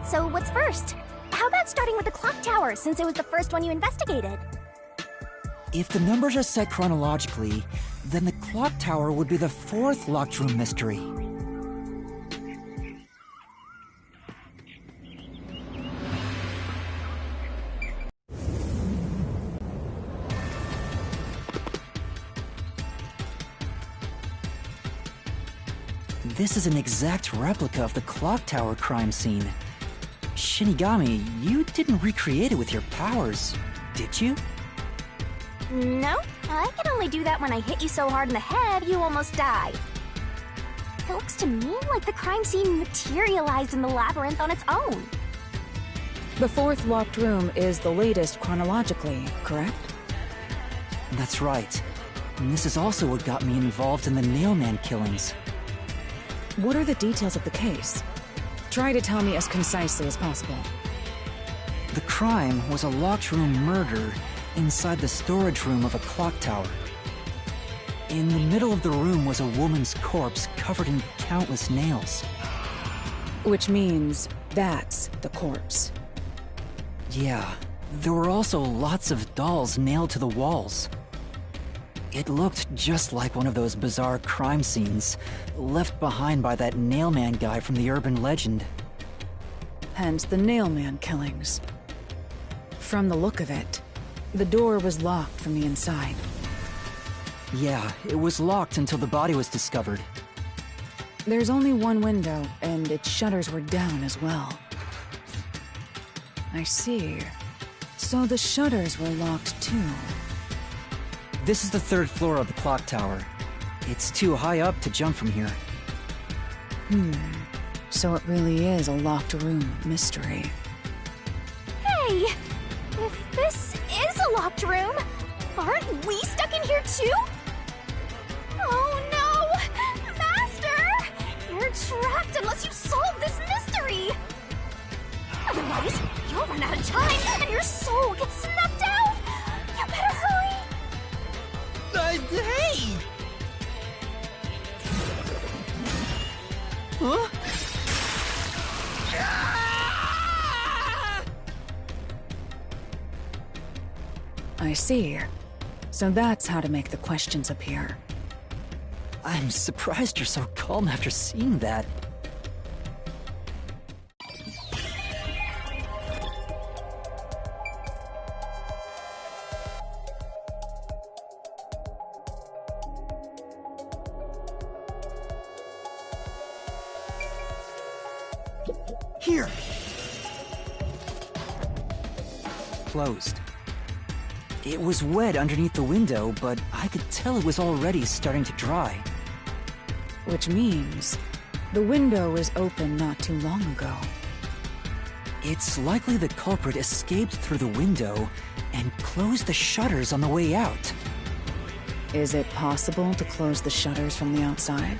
So what's first? How about starting with the clock tower, since it was the first one you investigated? If the numbers are set chronologically, then the clock tower would be the fourth locked room mystery. This is an exact replica of the clock tower crime scene. Shinigami, you didn't recreate it with your powers, did you? No, I can only do that when I hit you so hard in the head you almost die. It looks to me like the crime scene materialized in the labyrinth on its own. The fourth locked room is the latest chronologically, correct? That's right. And this is also what got me involved in the Nailman killings. What are the details of the case? Try to tell me as concisely as possible. The crime was a locked room murder inside the storage room of a clock tower. In the middle of the room was a woman's corpse covered in countless nails. Which means that's the corpse. Yeah, there were also lots of dolls nailed to the walls. It looked just like one of those bizarre crime scenes left behind by that Nailman guy from the urban legend. Hence the Nailman killings. From the look of it, the door was locked from the inside. Yeah, it was locked until the body was discovered. There's only one window, and its shutters were down as well. I see. So the shutters were locked too. This is the third floor of the clock tower. It's too high up to jump from here. So it really is a locked room mystery. Hey! If this is a locked room, aren't we stuck in here too? Oh no! Master! You're trapped unless you solve this mystery! Otherwise, you'll run out of time and your soul gets snuffed out! You better hurry! Hey! Huh? I see. So that's how to make the questions appear. I'm surprised you're so calm after seeing that. Here! Closed. It was wet underneath the window, but I could tell it was already starting to dry. Which means the window was open not too long ago. It's likely the culprit escaped through the window and closed the shutters on the way out. Is it possible to close the shutters from the outside?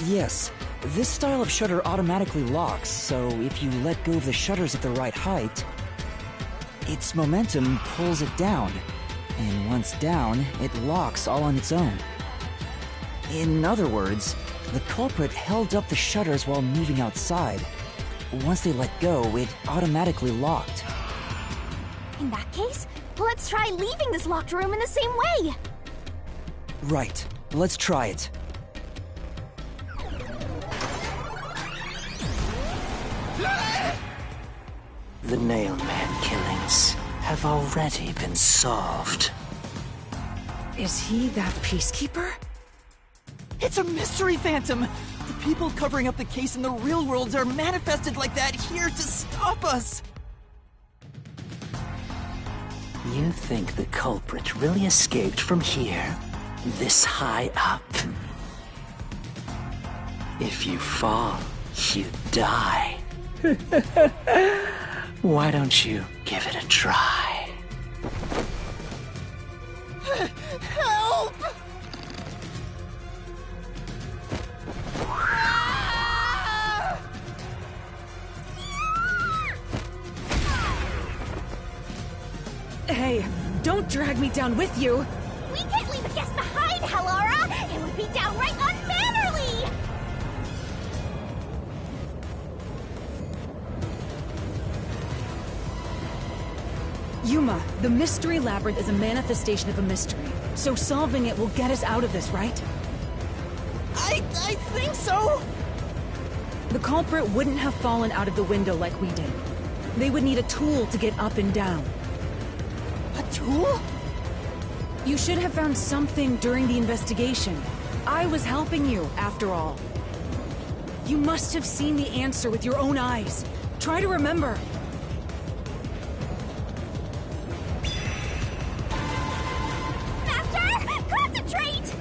Yes. This style of shutter automatically locks, so if you let go of the shutters at the right height, its momentum pulls it down, and once down, it locks all on its own. In other words, the culprit held up the shutters while moving outside. Once they let go, it automatically locked. In that case, let's try leaving this locked room in the same way! Right. Let's try it. The Nailman killings have already been solved. Is he that peacekeeper? It's a mystery phantom! The people covering up the case in the real world are manifested like that here to stop us! You think the culprit really escaped from here, this high up? If you fall, you die. Why don't you give it a try? Help! Hey, don't drag me down with you! We can't leave a guest behind, Hallara! It would be downright unmannerly! Yuma, the mystery labyrinth is a manifestation of a mystery. So solving it will get us out of this, right? I think so! The culprit wouldn't have fallen out of the window like we did. They would need a tool to get up and down. A tool? You should have found something during the investigation. I was helping you, after all. You must have seen the answer with your own eyes. Try to remember. Master! Concentrate!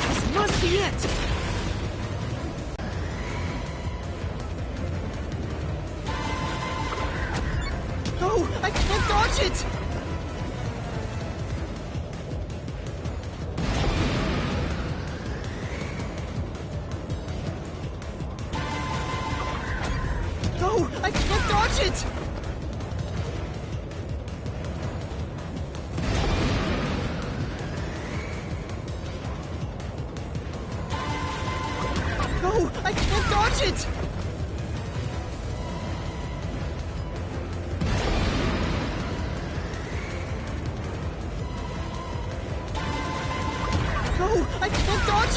This must be it! No, I can't dodge it! No, I can't dodge it! No, I can't dodge it! No, I can't dodge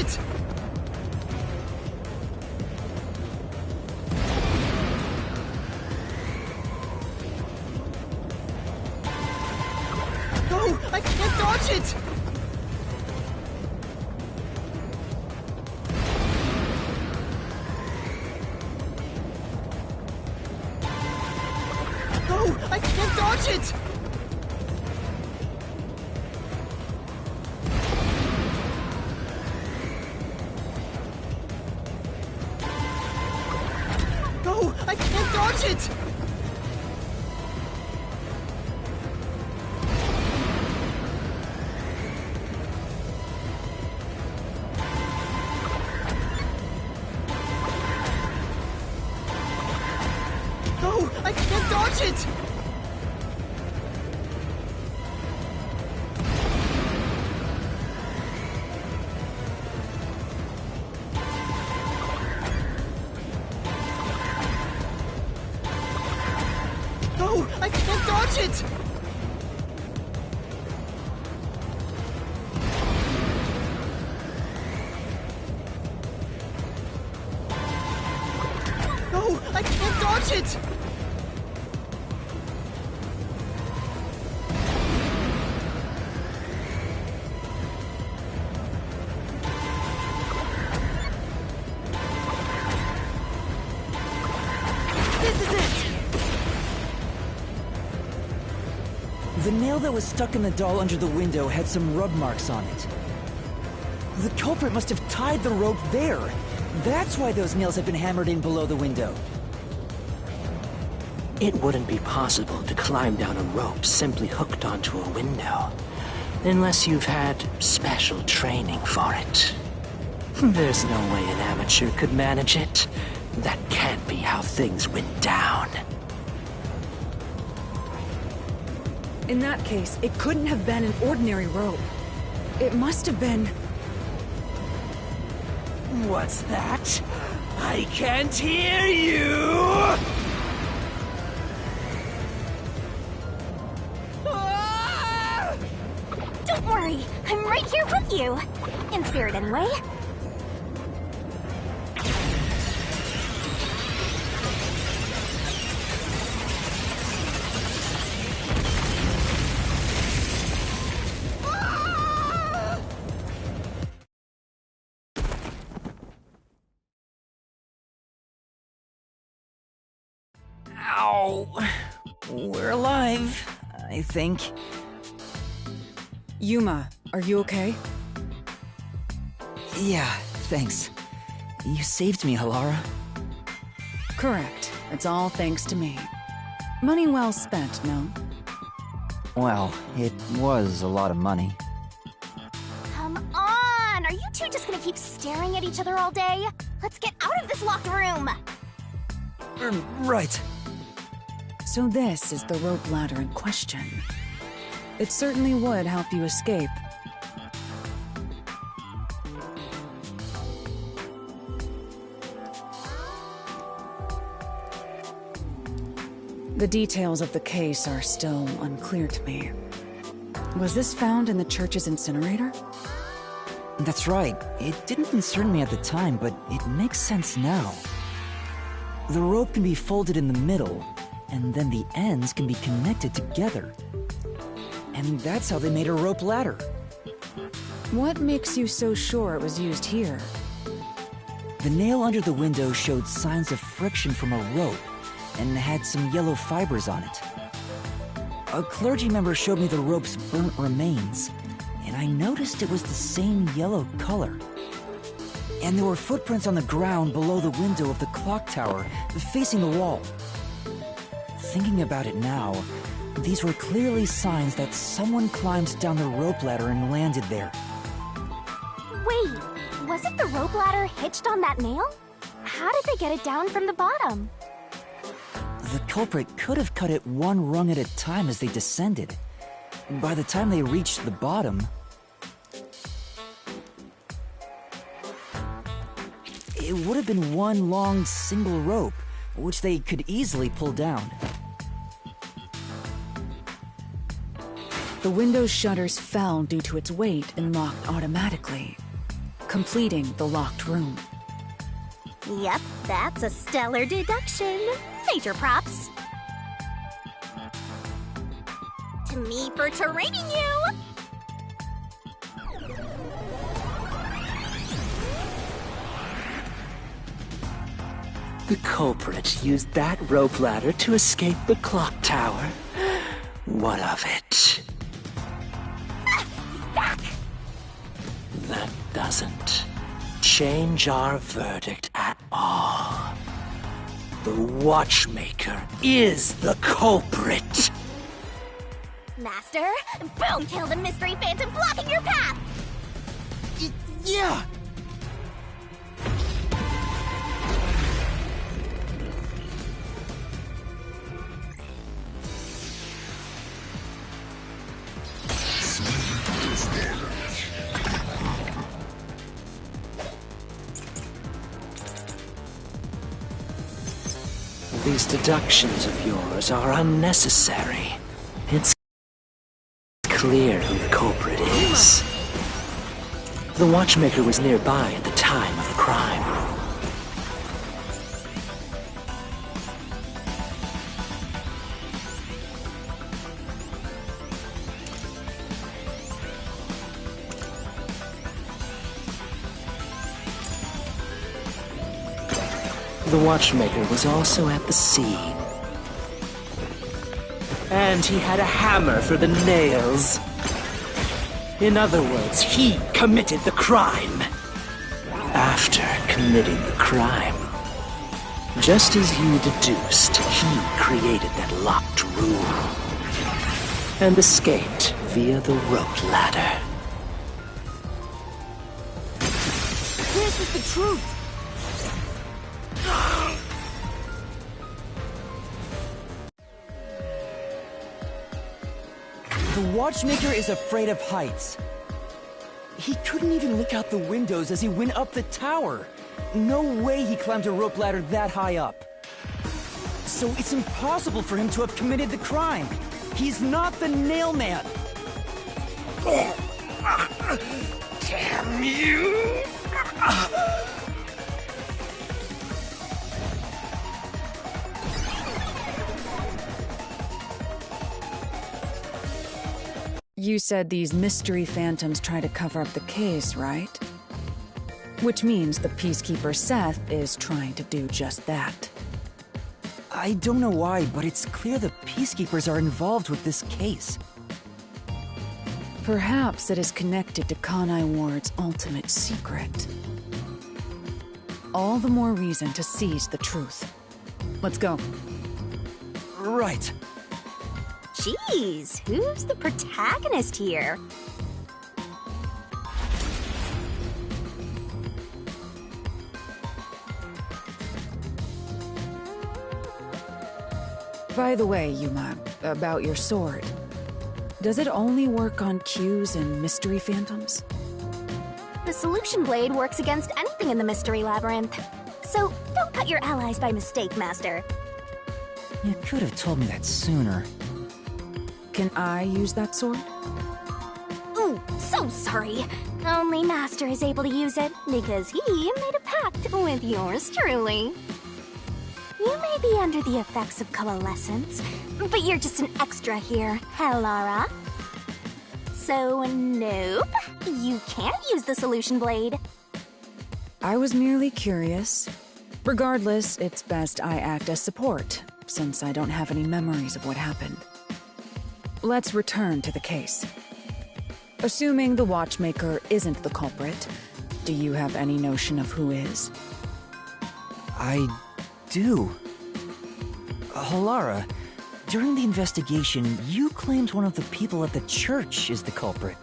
it! No, I can't dodge it! No, I can't dodge it! No, I can't dodge it! No, I can't dodge it! No, I can't dodge it! No, I can't dodge it! No, I can't dodge it! This is it! The nail that was stuck in the doll under the window had some rub marks on it. The culprit must have tied the rope there. That's why those nails have been hammered in below the window. It wouldn't be possible to climb down a rope simply hooked onto a window, unless you've had special training for it. There's no way an amateur could manage it. That can't be how things went down. In that case, it couldn't have been an ordinary rope. It must have been... What's that? I can't hear you! Ah! Don't worry, I'm right here with you. In spirit, anyway. Ow! We're alive, I think. Yuma, are you okay? Yeah, thanks. You saved me, Halara. Correct. It's all thanks to me. Money well spent, no? Well, it was a lot of money. Come on! Are you two just gonna keep staring at each other all day? Let's get out of this locked room! Right. So this is the rope ladder in question. It certainly would help you escape. The details of the case are still unclear to me. Was this found in the church's incinerator? That's right. It didn't concern me at the time, but it makes sense now. The rope can be folded in the middle, and then the ends can be connected together. And that's how they made a rope ladder. What makes you so sure it was used here? The nail under the window showed signs of friction from a rope, and had some yellow fibers on it. A clergy member showed me the rope's burnt remains, and I noticed it was the same yellow color. And there were footprints on the ground below the window of the clock tower, facing the wall. Thinking about it now, these were clearly signs that someone climbed down the rope ladder and landed there. Wait, wasn't the rope ladder hitched on that nail? How did they get it down from the bottom? The culprit could have cut it one rung at a time as they descended. By the time they reached the bottom, it would have been one long single rope, which they could easily pull down. The window's shutters fell due to its weight and locked automatically, completing the locked room. Yep, that's a stellar deduction. Major props. To me for training you! The culprit used that rope ladder to escape the clock tower. What of it? Back! That doesn't change our verdict at all. The watchmaker is the culprit. Master, boom! Kill the mystery phantom blocking your path! Yeah! These deductions of yours are unnecessary. It's clear who the culprit is. The watchmaker was nearby at the time of the crime. The watchmaker was also at the scene. And he had a hammer for the nails. In other words, he committed the crime. After committing the crime, just as you deduced, he created that locked room and escaped via the rope ladder. This is the truth! The watchmaker is afraid of heights. He couldn't even look out the windows as he went up the tower. No way he climbed a rope ladder that high up. So it's impossible for him to have committed the crime. He's not the nail man. Damn you! You said these mystery phantoms try to cover up the case, right? Which means the Peacekeeper Seth is trying to do just that. I don't know why, but it's clear the Peacekeepers are involved with this case. Perhaps it is connected to Kanai Ward's ultimate secret. All the more reason to seize the truth. Let's go. Right. Jeez, who's the protagonist here? By the way, Yuma, about your sword. Does it only work on cues and mystery phantoms? The solution blade works against anything in the mystery labyrinth. So don't cut your allies by mistake, Master. You could have told me that sooner. Can I use that sword? Ooh, so sorry. Only Master is able to use it because he made a pact with yours truly. You may be under the effects of coalescence, but you're just an extra here, Hellara. So, nope, you can't use the solution blade. I was merely curious. Regardless, it's best I act as support, since I don't have any memories of what happened. Let's return to the case. Assuming the watchmaker isn't the culprit, do you have any notion of who is? I do. Halara, during the investigation, you claimed one of the people at the church is the culprit.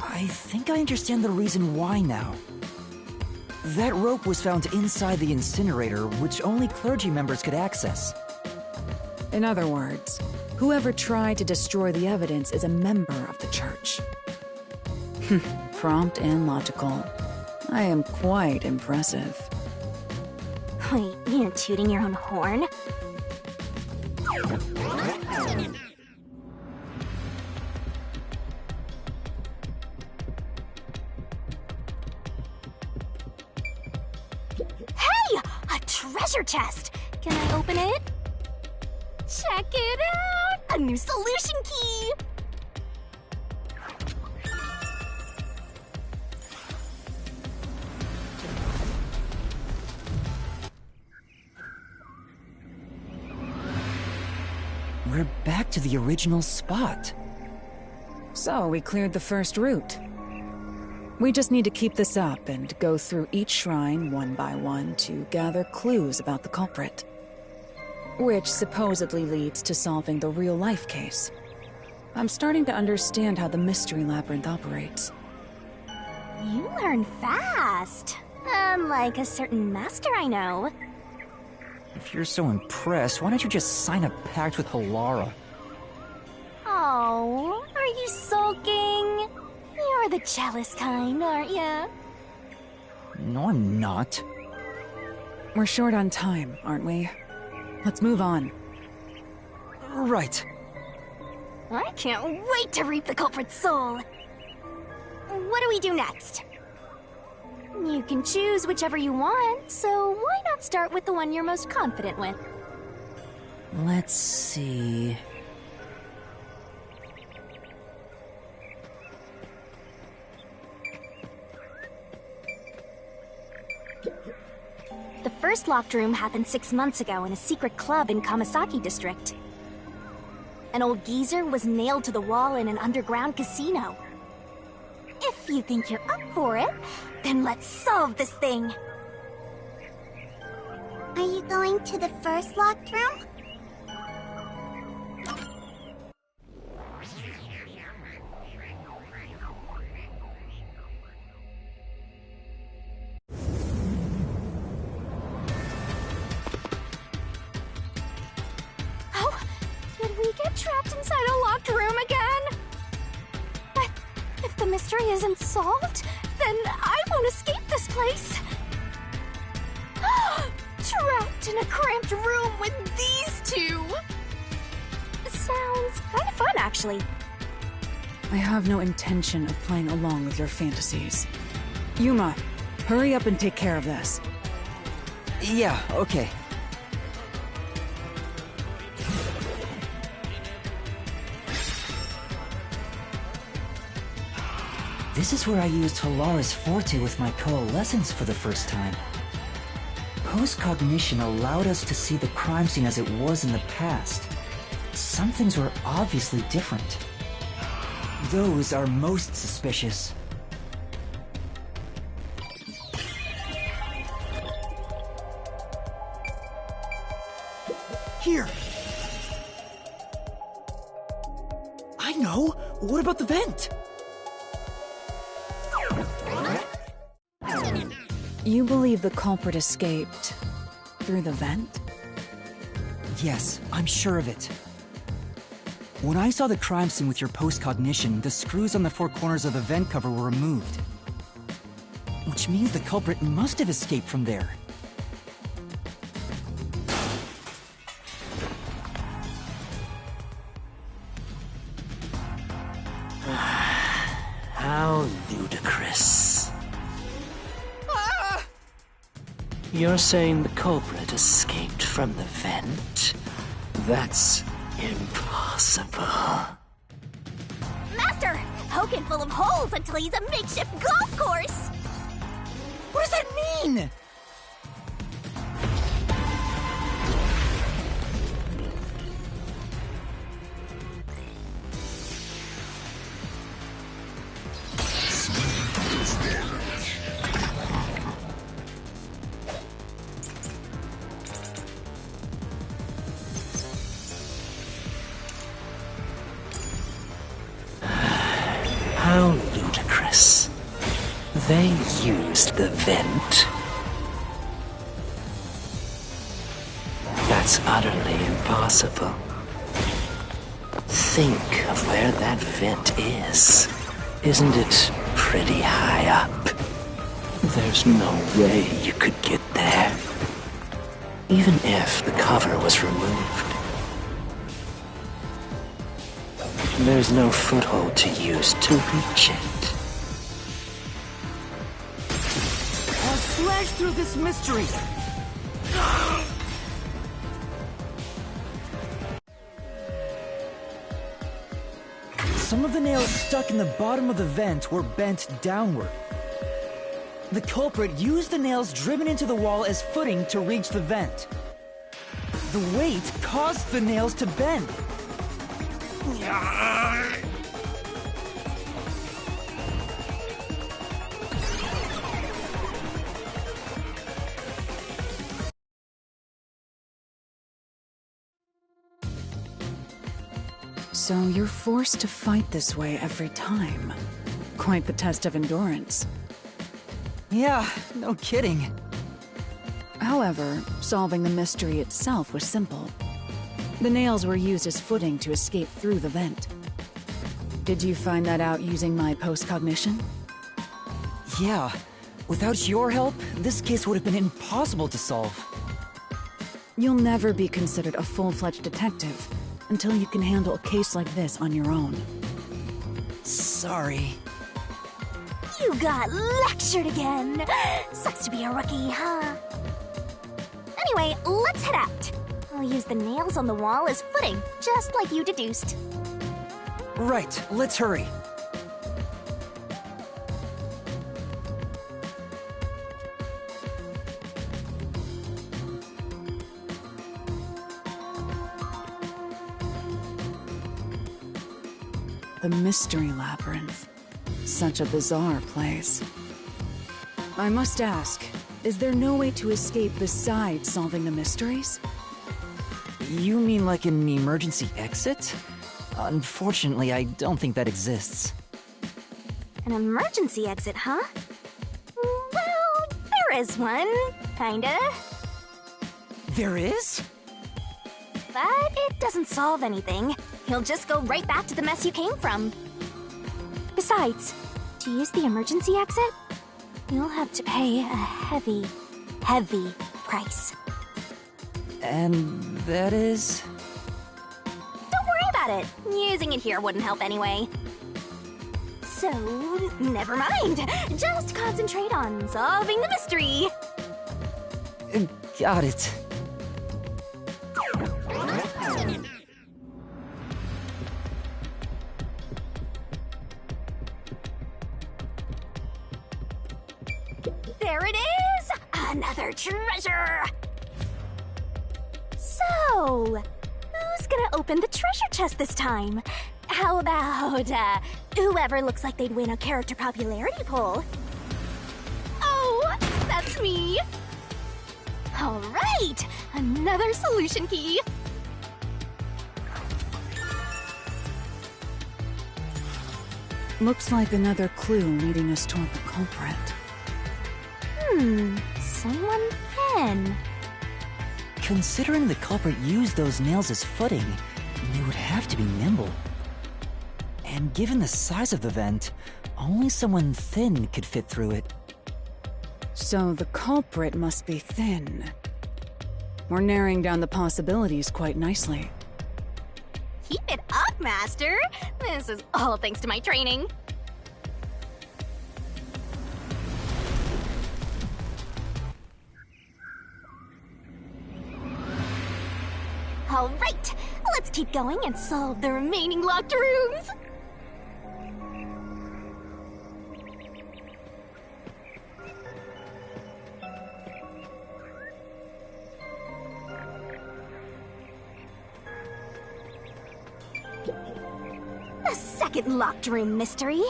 I think I understand the reason why now. That rope was found inside the incinerator, which only clergy members could access. In other words, whoever tried to destroy the evidence is a member of the church. Prompt and logical. I am quite impressive. Wait, you're tooting your own horn? Hey! A treasure chest! Can I open it? Check it out! A new solution key! We're back to the original spot. So, we cleared the first route. We just need to keep this up and go through each shrine one by one to gather clues about the culprit. Which supposedly leads to solving the real-life case. I'm starting to understand how the mystery labyrinth operates. You learn fast. Unlike a certain master I know. If you're so impressed, why don't you just sign a pact with Halara? Oh, are you sulking? You're the jealous kind, aren't ya? No, I'm not. We're short on time, aren't we? Let's move on. Right. I can't wait to reap the culprit's soul. What do we do next? You can choose whichever you want, so why not start with the one you're most confident with? Let's see... The first locked room happened 6 months ago in a secret club in Kamasaki district. An old geezer was nailed to the wall in an underground casino. If you think you're up for it, then let's solve this thing! Are you going to the first locked room? Oh, did we get trapped inside a locked room again? But if the mystery isn't solved, then I won't escape this place. Trapped in a cramped room with these two. Sounds kind of fun, actually. I have no intention of playing along with your fantasies. Yuma, hurry up and take care of this. Yeah, okay. This is where I used Halara's forte with my coalescence for the first time. Post-cognition allowed us to see the crime scene as it was in the past. Some things were obviously different. Those are most suspicious. Here! I know! What about the vent? You believe the culprit escaped through the vent? Yes, I'm sure of it. When I saw the crime scene with your post-cognition, the screws on the four corners of the vent cover were removed. Which means the culprit must have escaped from there. How ludicrous. You're saying the culprit escaped from the vent? That's impossible. Master! Poking full of holes until he's a makeshift golf course! What does that mean? How ludicrous. They used the vent. That's utterly impossible. Think of where that vent is. Isn't it pretty high up? There's no way you could get there. Even if the cover was removed. There's no foothold to use to reach it. I'll slash through this mystery! Some of the nails stuck in the bottom of the vent were bent downward. The culprit used the nails driven into the wall as footing to reach the vent. The weight caused the nails to bend. So you're forced to fight this way every time. Quite the test of endurance. Yeah, no kidding. However, solving the mystery itself was simple. The nails were used as footing to escape through the vent. Did you find that out using my post-cognition? Yeah, without your help, this case would have been impossible to solve. You'll never be considered a full-fledged detective until you can handle a case like this on your own. Sorry. You got lectured again! Sucks to be a rookie, huh? Anyway, let's head out. I'll use the nails on the wall as footing, just like you deduced. Right, let's hurry. The Mystery Labyrinth. Such a bizarre place. I must ask, is there no way to escape besides solving the mysteries? You mean like an emergency exit? Unfortunately, I don't think that exists. An emergency exit, huh? Well, there is one, kinda. There is? But it doesn't solve anything. You'll just go right back to the mess you came from. Besides, to use the emergency exit, you'll have to pay a heavy, heavy price. And that is? Don't worry about it. Using it here wouldn't help anyway. So, never mind. Just concentrate on solving the mystery. Got it. There it is! Another treasure! So, who's gonna open the treasure chest this time? How about, whoever looks like they'd win a character popularity poll? Oh, that's me! Alright, another solution key! Looks like another clue leading us toward the culprit. Someone pen. Considering the culprit used those nails as footing, they would have to be nimble. And given the size of the vent, only someone thin could fit through it. So the culprit must be thin. We're narrowing down the possibilities quite nicely. Keep it up, Master! This is all thanks to my training. Alright, let's keep going and solve the remaining locked rooms! The second locked room mystery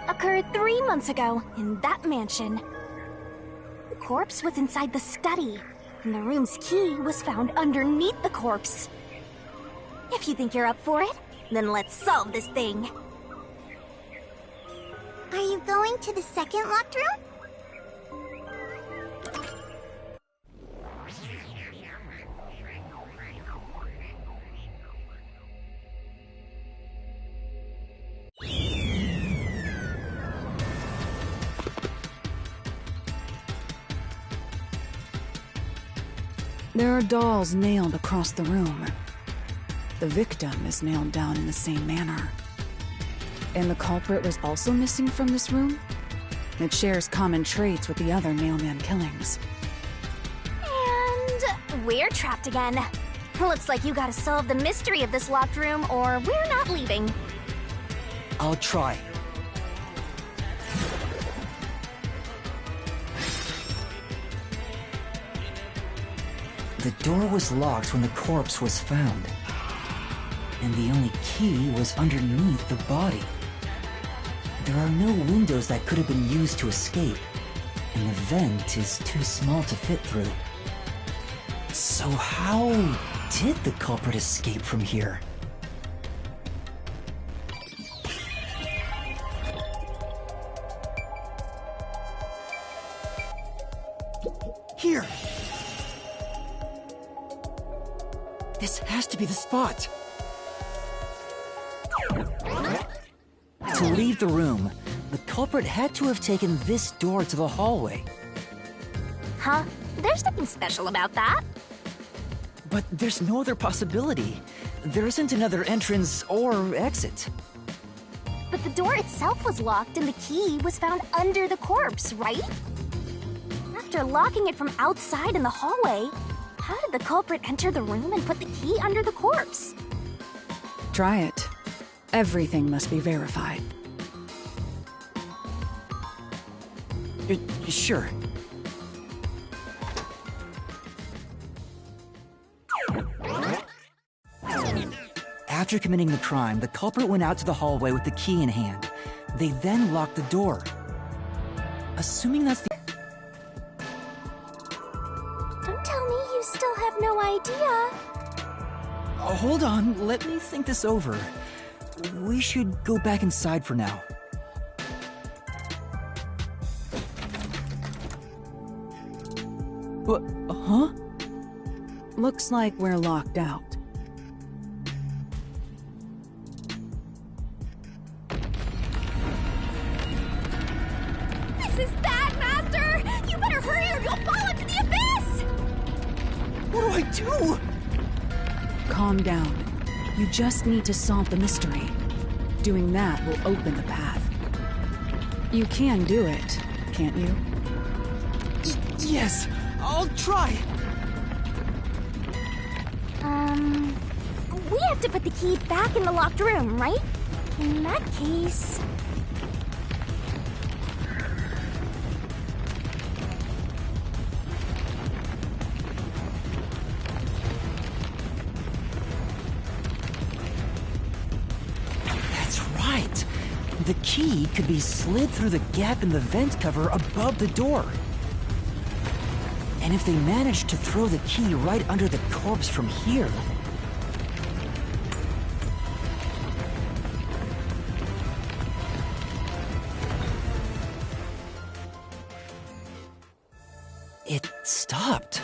occurred 3 months ago in that mansion. The corpse was inside the study, and the room's key was found underneath the corpse. If you think you're up for it, then let's solve this thing. Are you going to the second locked room? There are dolls nailed across the room. The victim is nailed down in the same manner. And the culprit was also missing from this room? It shares common traits with the other nailman killings. And we're trapped again. Looks like you gotta solve the mystery of this locked room or we're not leaving. I'll try. The door was locked when the corpse was found. And the only key was underneath the body. There are no windows that could have been used to escape, and the vent is too small to fit through. So how did the culprit escape from here? Here! This has to be the spot! To leave the room, the culprit had to have taken this door to the hallway. Huh? There's nothing special about that. But there's no other possibility. There isn't another entrance or exit. But the door itself was locked and the key was found under the corpse, right? After locking it from outside in the hallway, how did the culprit enter the room and put the key under the corpse? Try it. Everything must be verified. Sure. After committing the crime, the culprit went out to the hallway with the key in hand. They then locked the door. Assuming that's the... Don't tell me you still have no idea. Hold on, let me think this over. We should go back inside for now. What? Huh? Looks like we're locked out. This is bad, Master! You better hurry or you'll fall into the abyss! What do I do? Calm down. You just need to solve the mystery. Doing that will open the path. You can do it, can't you? Yes, I'll try! We have to put the key back in the locked room, right? In that case... That's right. The key could be slid through the gap in the vent cover above the door. And if they managed to throw the key right under the corpse from here... It stopped.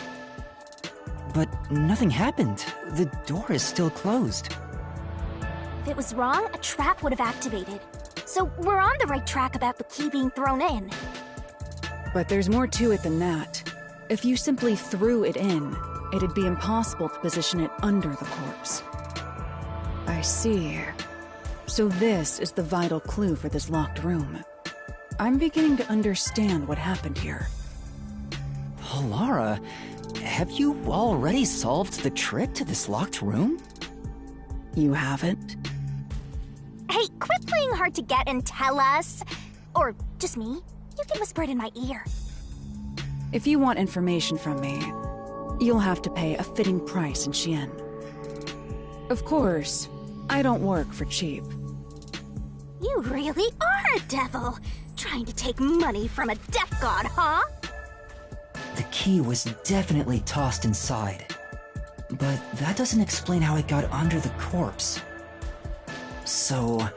But nothing happened. The door is still closed. If it was wrong, a trap would have activated. So we're on the right track about the key being thrown in. But there's more to it than that. If you simply threw it in, it'd be impossible to position it under the corpse. I see. So this is the vital clue for this locked room. I'm beginning to understand what happened here. Lara, have you already solved the trick to this locked room? You haven't? Hey, quit playing hard to get and tell us. Or just me. You can whisper it in my ear. If you want information from me, you'll have to pay a fitting price in Xian. Of course, I don't work for cheap. You really are a devil. Trying to take money from a death god, huh? The key was definitely tossed inside. But that doesn't explain how it got under the corpse. So,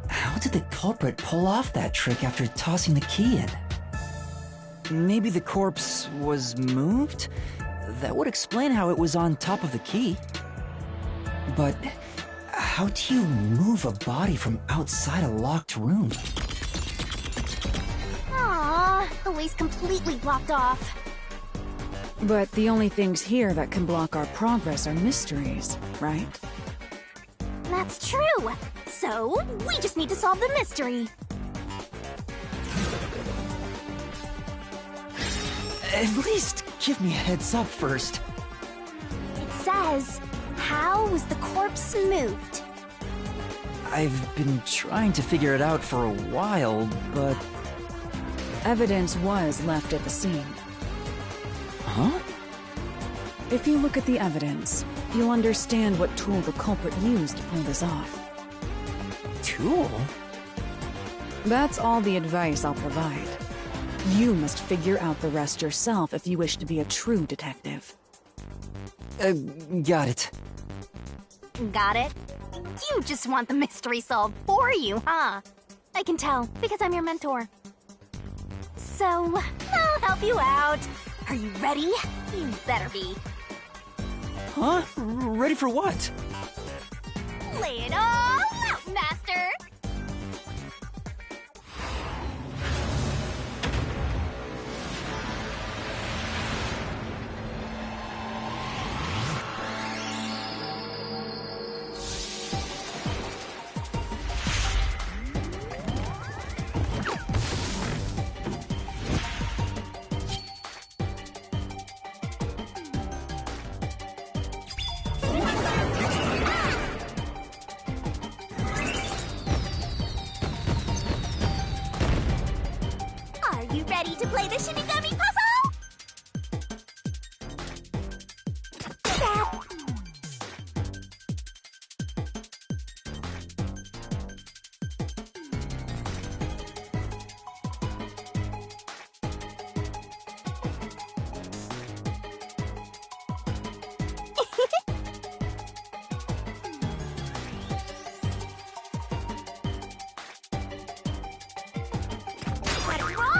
how did the culprit pull off that trick after tossing the key in? Maybe the corpse was moved? That would explain how it was on top of the key. But how do you move a body from outside a locked room? Aww, the way's completely blocked off. But the only things here that can block our progress are mysteries, right? That's true. So, we just need to solve the mystery. At least give me a heads up first. It says, how was the corpse moved? I've been trying to figure it out for a while, but... Evidence was left at the scene. Huh? If you look at the evidence, you'll understand what tool the culprit used to pull this off. Tool? That's all the advice I'll provide. You must figure out the rest yourself if you wish to be a true detective. Got it. Got it? You just want the mystery solved for you, huh? I can tell, because I'm your mentor. So, I'll help you out. Are you ready? You better be. Huh? Ready for what? Lay it all out, Master! Are you ready to play the Shinigami puzzle? What's wrong?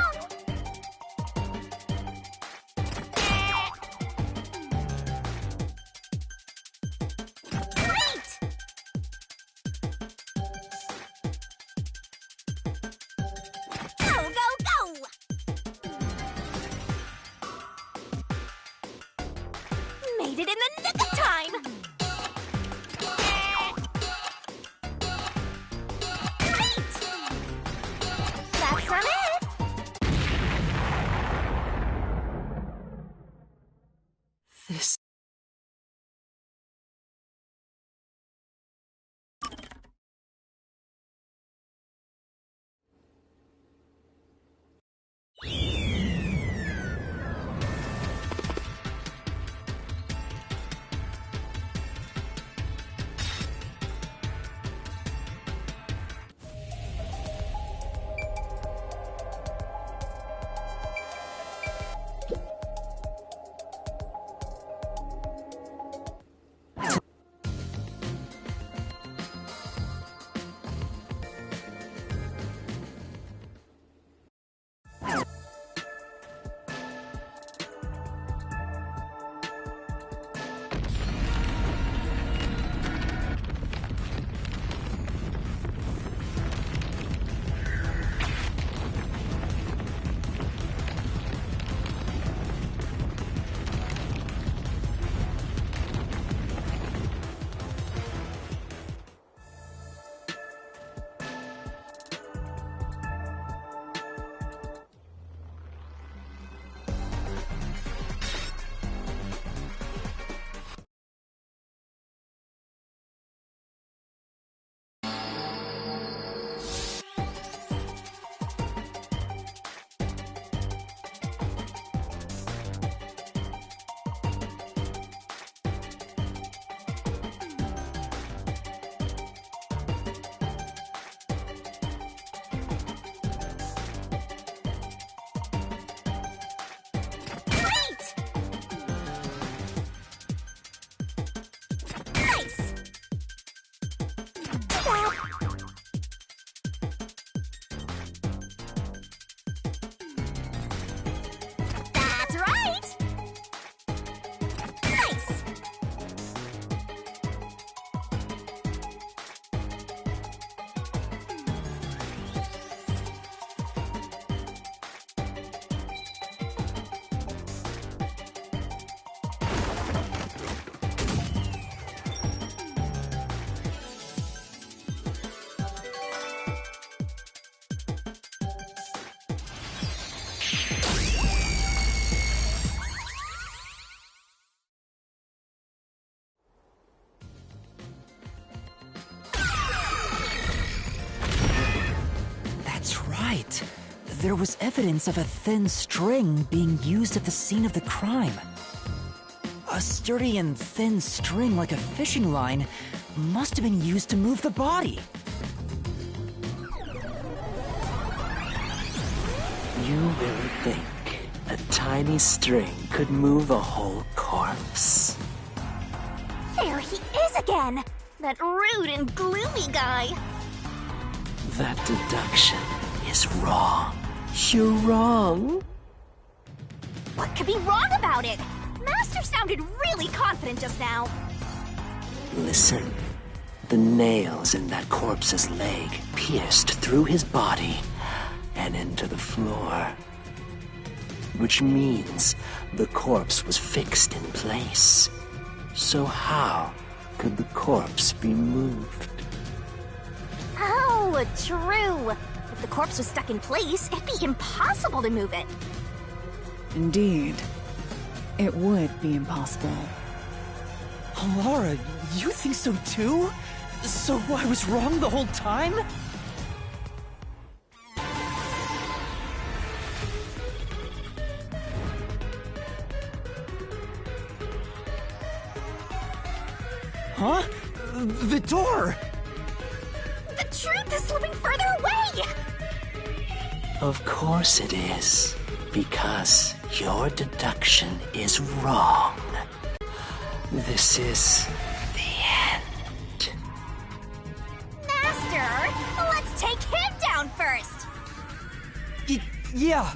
right. There was evidence of a thin string being used at the scene of the crime. A sturdy and thin string like a fishing line must have been used to move the body. You really think a tiny string could move a whole corpse? There he is again! That rude and gloomy guy! That deduction is wrong. You're wrong. What could be wrong about it? Master sounded really confident just now. Listen. The nails in that corpse's leg pierced through his body and into the floor. Which means the corpse was fixed in place. So how could the corpse be moved? Oh, true. If the corpse was stuck in place, it'd be impossible to move it. Indeed. It would be impossible. Laura, you think so too? So I was wrong the whole time? Huh? The door! The truth is slipping further away! Of course it is. Because your deduction is wrong. This is the end. Master, let's take him down first! Yeah.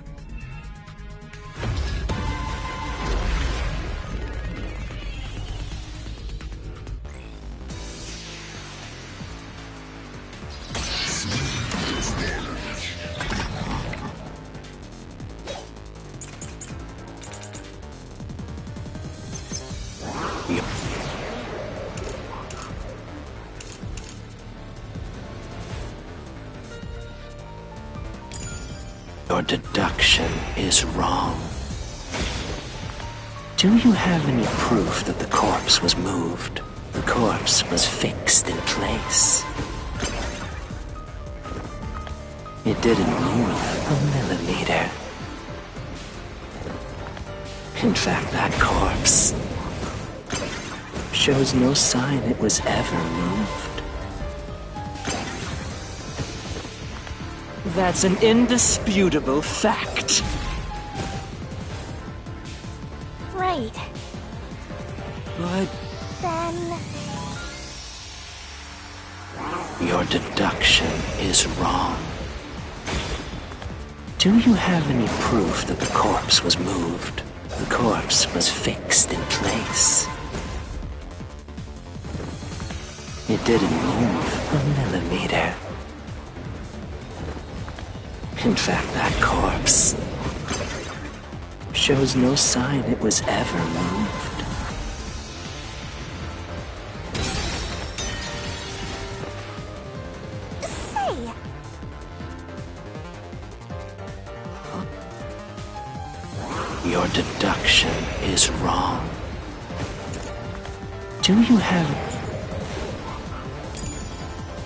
Your deduction is wrong. Do you have any proof that the corpse was moved? The corpse was fixed in place. It didn't move a millimeter. In fact, that corpse shows no sign it was ever moved. That's an indisputable fact. Right. But Then... Your deduction is wrong. Do you have any proof that the corpse was moved? The corpse was fixed in place. It didn't move a millimeter. In fact, that corpse shows no sign it was ever moved. Say... Your deduction is wrong. Do you have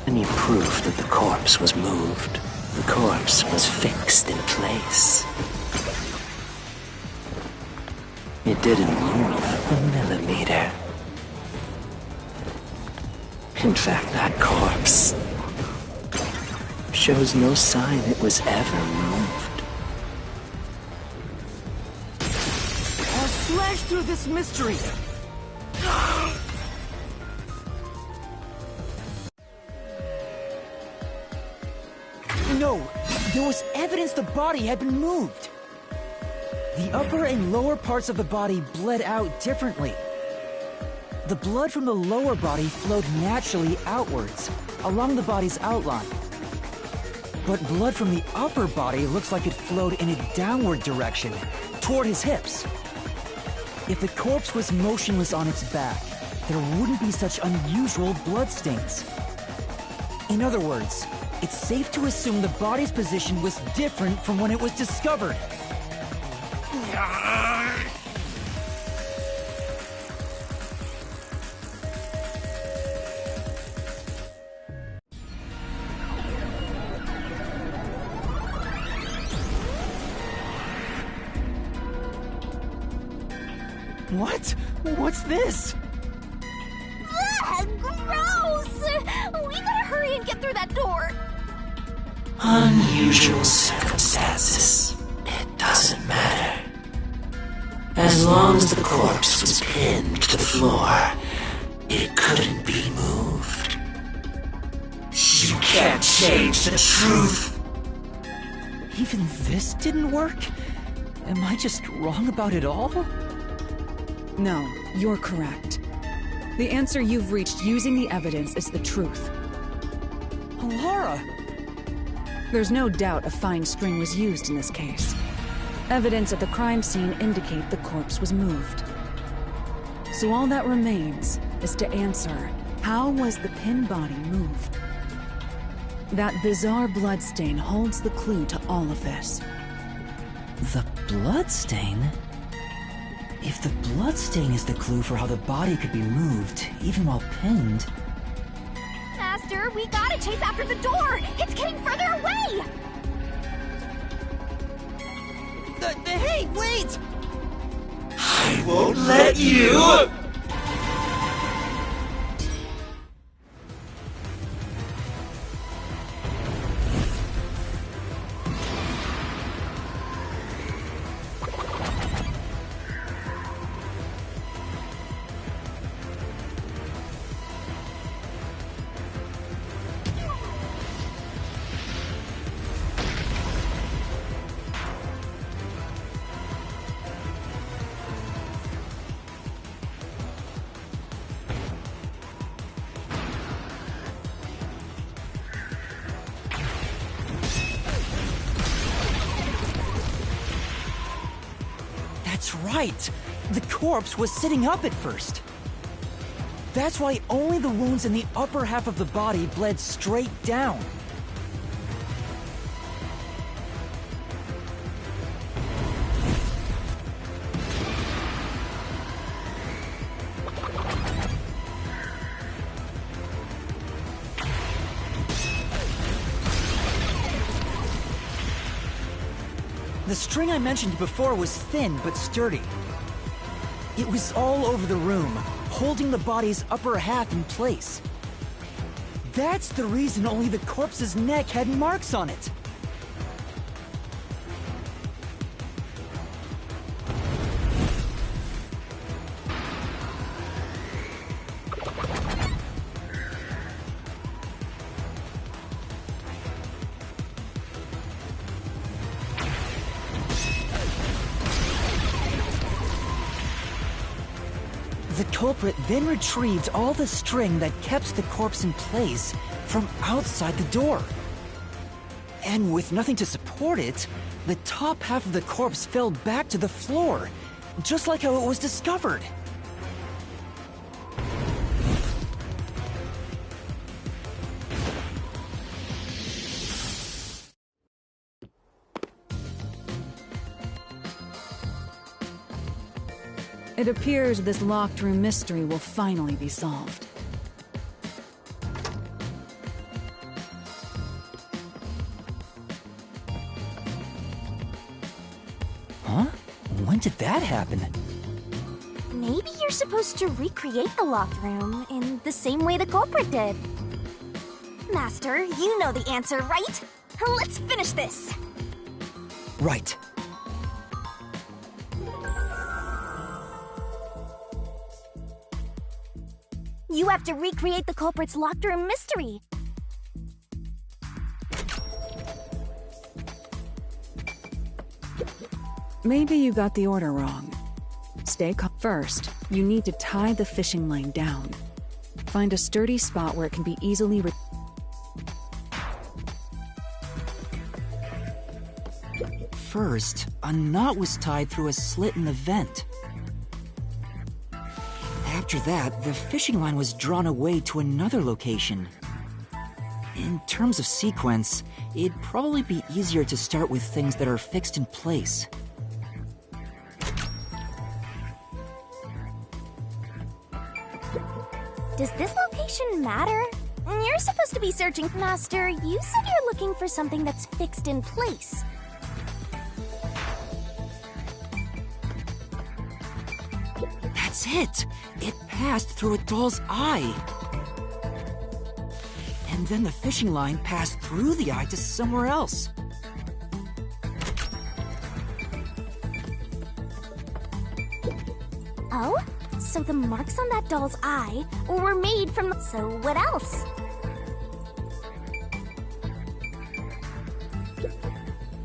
any proof that the corpse was moved? The corpse was fixed in place. It didn't move a millimeter. In fact, that corpse shows no sign it was ever moved. I'll slash through this mystery. no, there was evidence the body had been moved. The upper and lower parts of the body bled out differently. The blood from the lower body flowed naturally outwards, along the body's outline. But blood from the upper body looks like it flowed in a downward direction, toward his hips. If the corpse was motionless on its back, there wouldn't be such unusual blood stains. In other words, it's safe to assume the body's position was different from when it was discovered. What? What's this? Ugh, gross! We gotta hurry and get through that door. Unusual circumstances. It doesn't matter. As long as the corpse was pinned to the floor, it couldn't be moved. You can't change the truth. Even this didn't work? Am I just wrong about it all? No, you're correct. The answer you've reached using the evidence is the truth. Laura! There's no doubt a fine string was used in this case. Evidence at the crime scene indicate the corpse was moved. So all that remains is to answer, how was the pinned body moved? That bizarre bloodstain holds the clue to all of this. The bloodstain? If the bloodstain is the clue for how the body could be moved, even while pinned... Master, we gotta chase after the door! It's getting further away! Hey, wait! I won't let you! That's right! The corpse was sitting up at first. That's why only the wounds in the upper half of the body bled straight down. The string I mentioned before was thin but sturdy. It was all over the room, holding the body's upper half in place. That's the reason only the corpse's neck had marks on it. The culprit then retrieved all the string that kept the corpse in place from outside the door. And with nothing to support it, the top half of the corpse fell back to the floor, just like how it was discovered. It appears this locked room mystery will finally be solved. Huh? When did that happen? Maybe you're supposed to recreate the locked room in the same way the culprit did. Master, you know the answer, right? Let's finish this! Right. You have to recreate the culprit's locked room mystery. Maybe you got the order wrong. Stay calm. First, you need to tie the fishing line down. Find a sturdy spot where it can be easily First, a knot was tied through a slit in the vent. After that, the fishing line was drawn away to another location. In terms of sequence, it'd probably be easier to start with things that are fixed in place. Does this location matter? You're supposed to be searching. Master, you said you're looking for something that's fixed in place. That's it! It passed through a doll's eye! And then the fishing line passed through the eye to somewhere else. Oh? So the marks on that doll's eye were made from... So what else?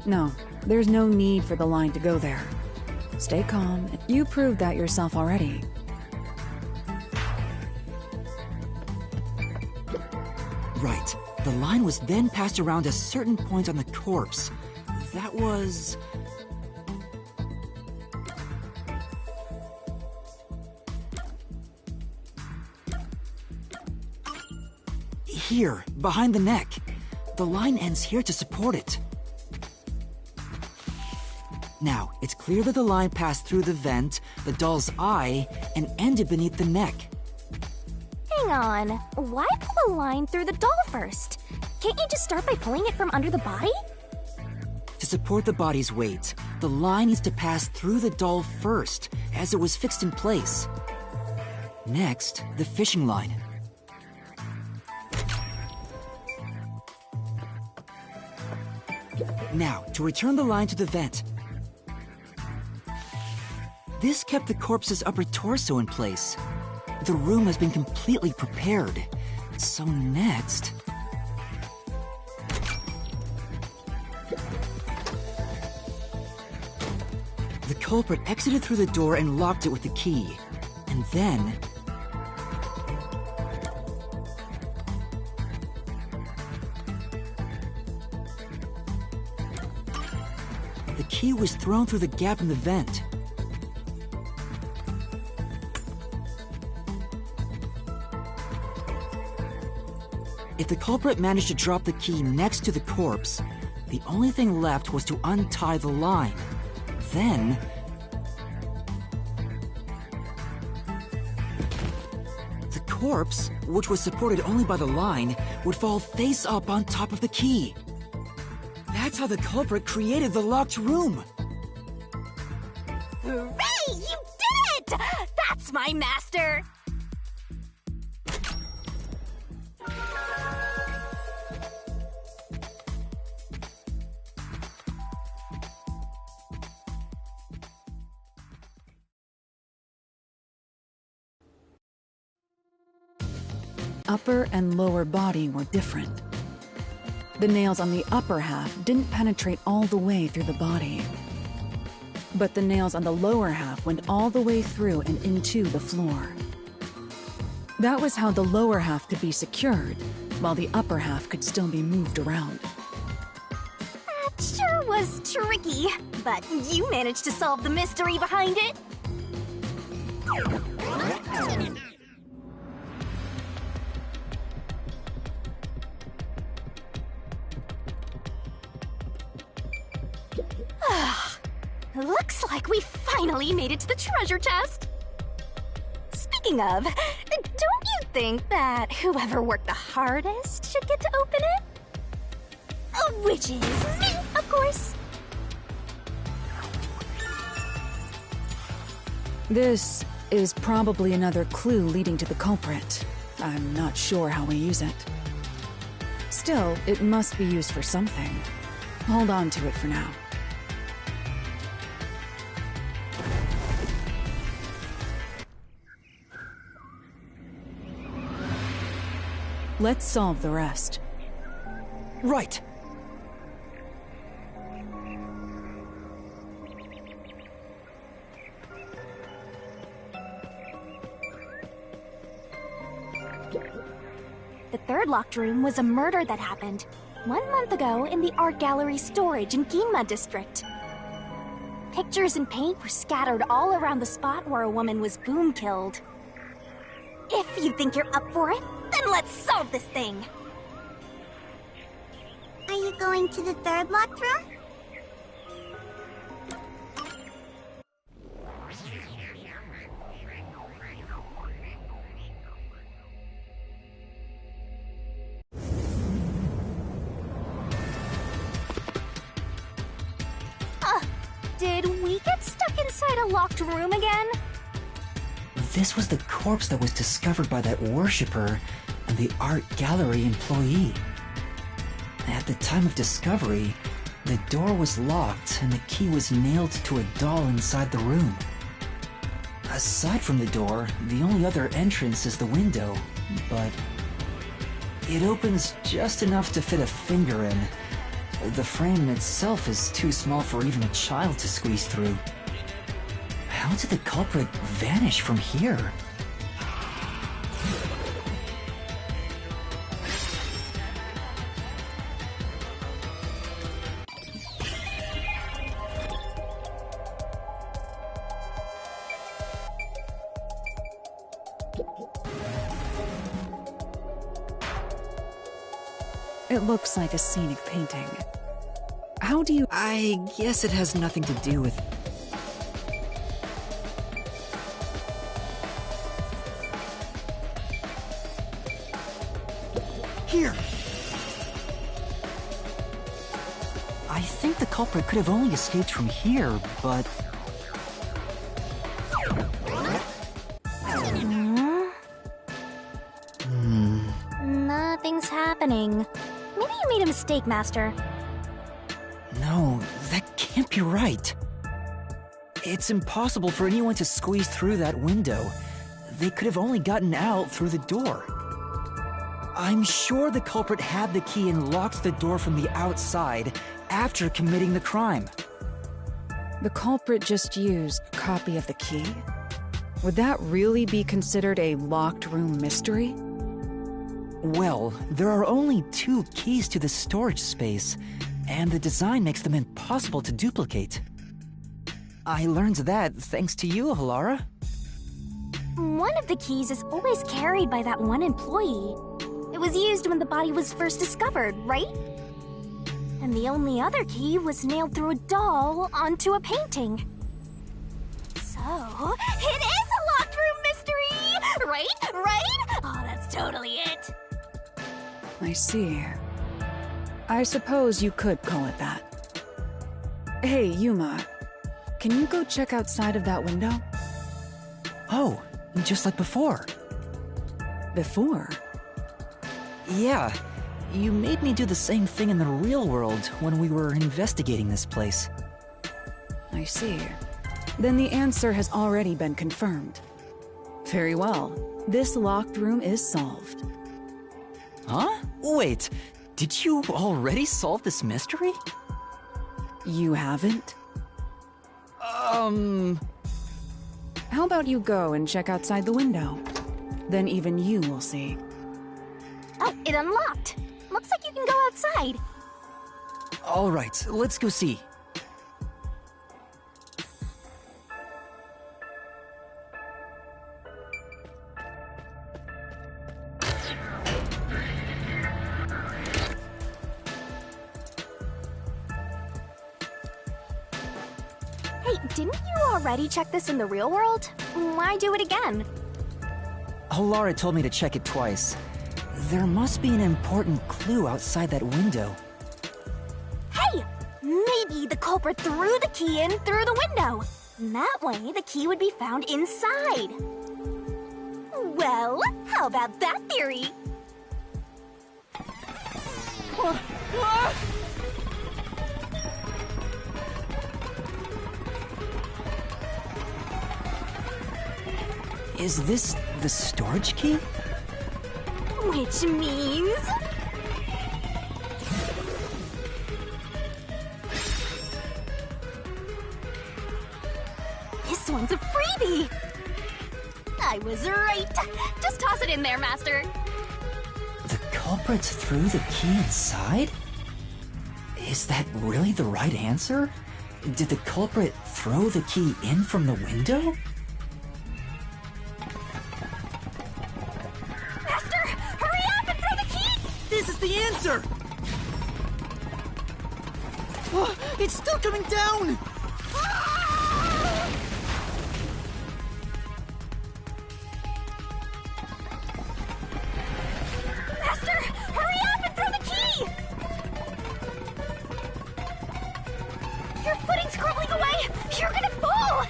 No, there's no need for the line to go there. Stay calm. You proved that yourself already. Right. The line was then passed around a certain point on the corpse. That was... here, behind the neck. The line ends here to support it. Now, it's clear that the line passed through the vent, the doll's eye, and ended beneath the neck. Hang on. Why pull a line through the doll first? Can't you just start by pulling it from under the body? To support the body's weight, the line needs to pass through the doll first, as it was fixed in place. Next, the fishing line. Now, to return the line to the vent. This kept the corpse's upper torso in place. The room has been completely prepared. So next... the culprit exited through the door and locked it with the key. And then... the key was thrown through the gap in the vent. If the culprit managed to drop the key next to the corpse, the only thing left was to untie the line. Then... the corpse, which was supported only by the line, would fall face up on top of the key. That's how the culprit created the locked room! Hooray! You did it! That's my master! Upper and lower body were different. The nails on the upper half didn't penetrate all the way through the body. But the nails on the lower half went all the way through and into the floor. That was how the lower half could be secured, while the upper half could still be moved around. That sure was tricky, but you managed to solve the mystery behind it. Looks like we finally made it to the treasure chest. Speaking of, don't you think that whoever worked the hardest should get to open it? Which is me, of course. This is probably another clue leading to the culprit. I'm not sure how we use it. Still, it must be used for something. Hold on to it for now. Let's solve the rest. Right! The third locked room was a murder that happened 1 month ago in the art gallery storage in Ginma district. Pictures and paint were scattered all around the spot where a woman was boom killed. If you think you're up for it, then let's solve this thing! Are you going to the third locked room? Did we get stuck inside a locked room again? This was the corpse that was discovered by that worshipper and the art gallery employee. At the time of discovery, the door was locked and the key was nailed to a doll inside the room. Aside from the door, the only other entrance is the window, but it opens just enough to fit a finger in. The frame itself is too small for even a child to squeeze through. How did the culprit vanish from here? It looks like a scenic painting. How do you... I guess it has nothing to do with... Here! I think the culprit could have only escaped from here, but... Nothing's happening. Maybe you made a mistake, Master. No, that can't be right. It's impossible for anyone to squeeze through that window. They could have only gotten out through the door. I'm sure the culprit had the key and locked the door from the outside after committing the crime. The culprit just used a copy of the key? Would that really be considered a locked room mystery? Well, there are only 2 keys to the storage space, and the design makes them impossible to duplicate. I learned that thanks to you, Halara. One of the keys is always carried by that one employee. It was used when the body was first discovered, right? And the only other key was nailed through a doll onto a painting. So, it is a locked room mystery! Right? Right? Oh, that's totally it. I see. I suppose you could call it that. Hey, Yuma. Can you go check outside of that window? Oh, just like before. Before? Yeah, you made me do the same thing in the real world when we were investigating this place. I see. Then the answer has already been confirmed. Very well. This locked room is solved. Huh? Wait, did you already solve this mystery? You haven't? How about you go and check outside the window? Then even you will see. Oh, it unlocked. Looks like you can go outside. All right, let's go see. Hey, didn't you already check this in the real world? Why do it again? Halara told me to check it twice. There must be an important clue outside that window. Hey! Maybe the culprit threw the key in through the window. That way, the key would be found inside. Well, how about that theory? Is this the storage key? Which means... this one's a freebie! I was right! Just toss it in there, Master! The culprit threw the key inside? Is that really the right answer? Did the culprit throw the key in from the window? Master, hurry up and throw the key! This is the answer! Oh, it's still coming down! Master, hurry up and throw the key! Your footing's crumbling away! You're gonna fall!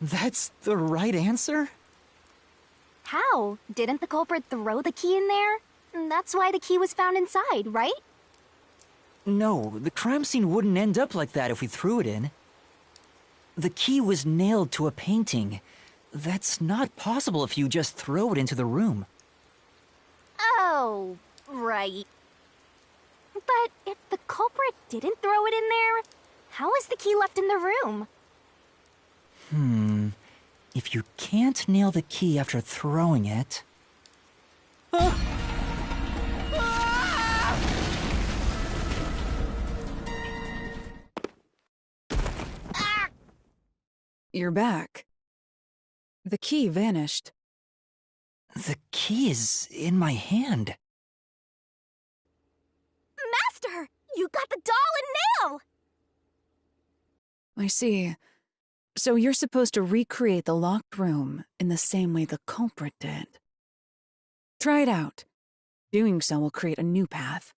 That's the right answer? How? Didn't the culprit throw the key in there? That's why the key was found inside, right? No, the crime scene wouldn't end up like that if we threw it in. The key was nailed to a painting. That's not possible if you just throw it into the room. Oh, right. But if the culprit didn't throw it in there, how is the key left in the room? If you can't nail the key after throwing it... You're back. The key vanished. The key is in my hand. Master! You got the doll and nail! I see. So you're supposed to recreate the locked room in the same way the culprit did. Try it out. Doing so will create a new path.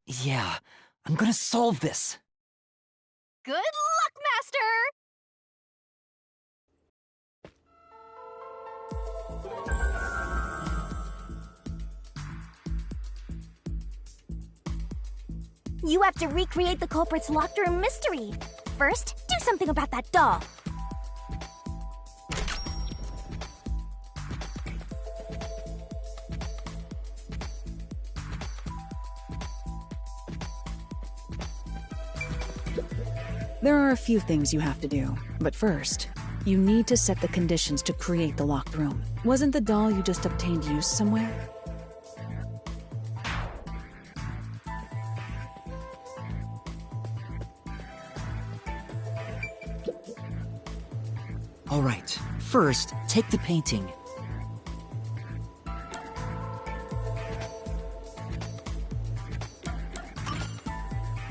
Yeah, I'm gonna solve this. Good luck, Master! You have to recreate the culprit's locked room mystery. First, do something about that doll. There are a few things you have to do, but first, you need to set the conditions to create the locked room. Wasn't the doll you just obtained use somewhere? All right, first, take the painting.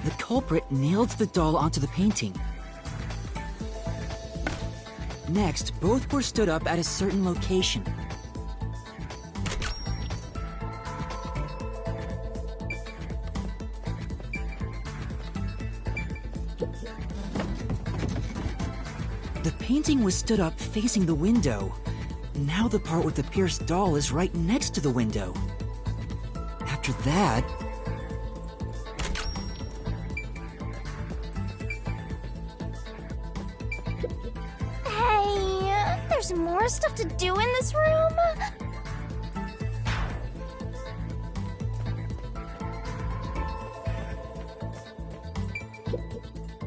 The culprit nailed the doll onto the painting. Next, both were stood up at a certain location. The painting was stood up facing the window. Now the part with the pierced doll is right next to the window. After that... Hey, there's more stuff to do in this room?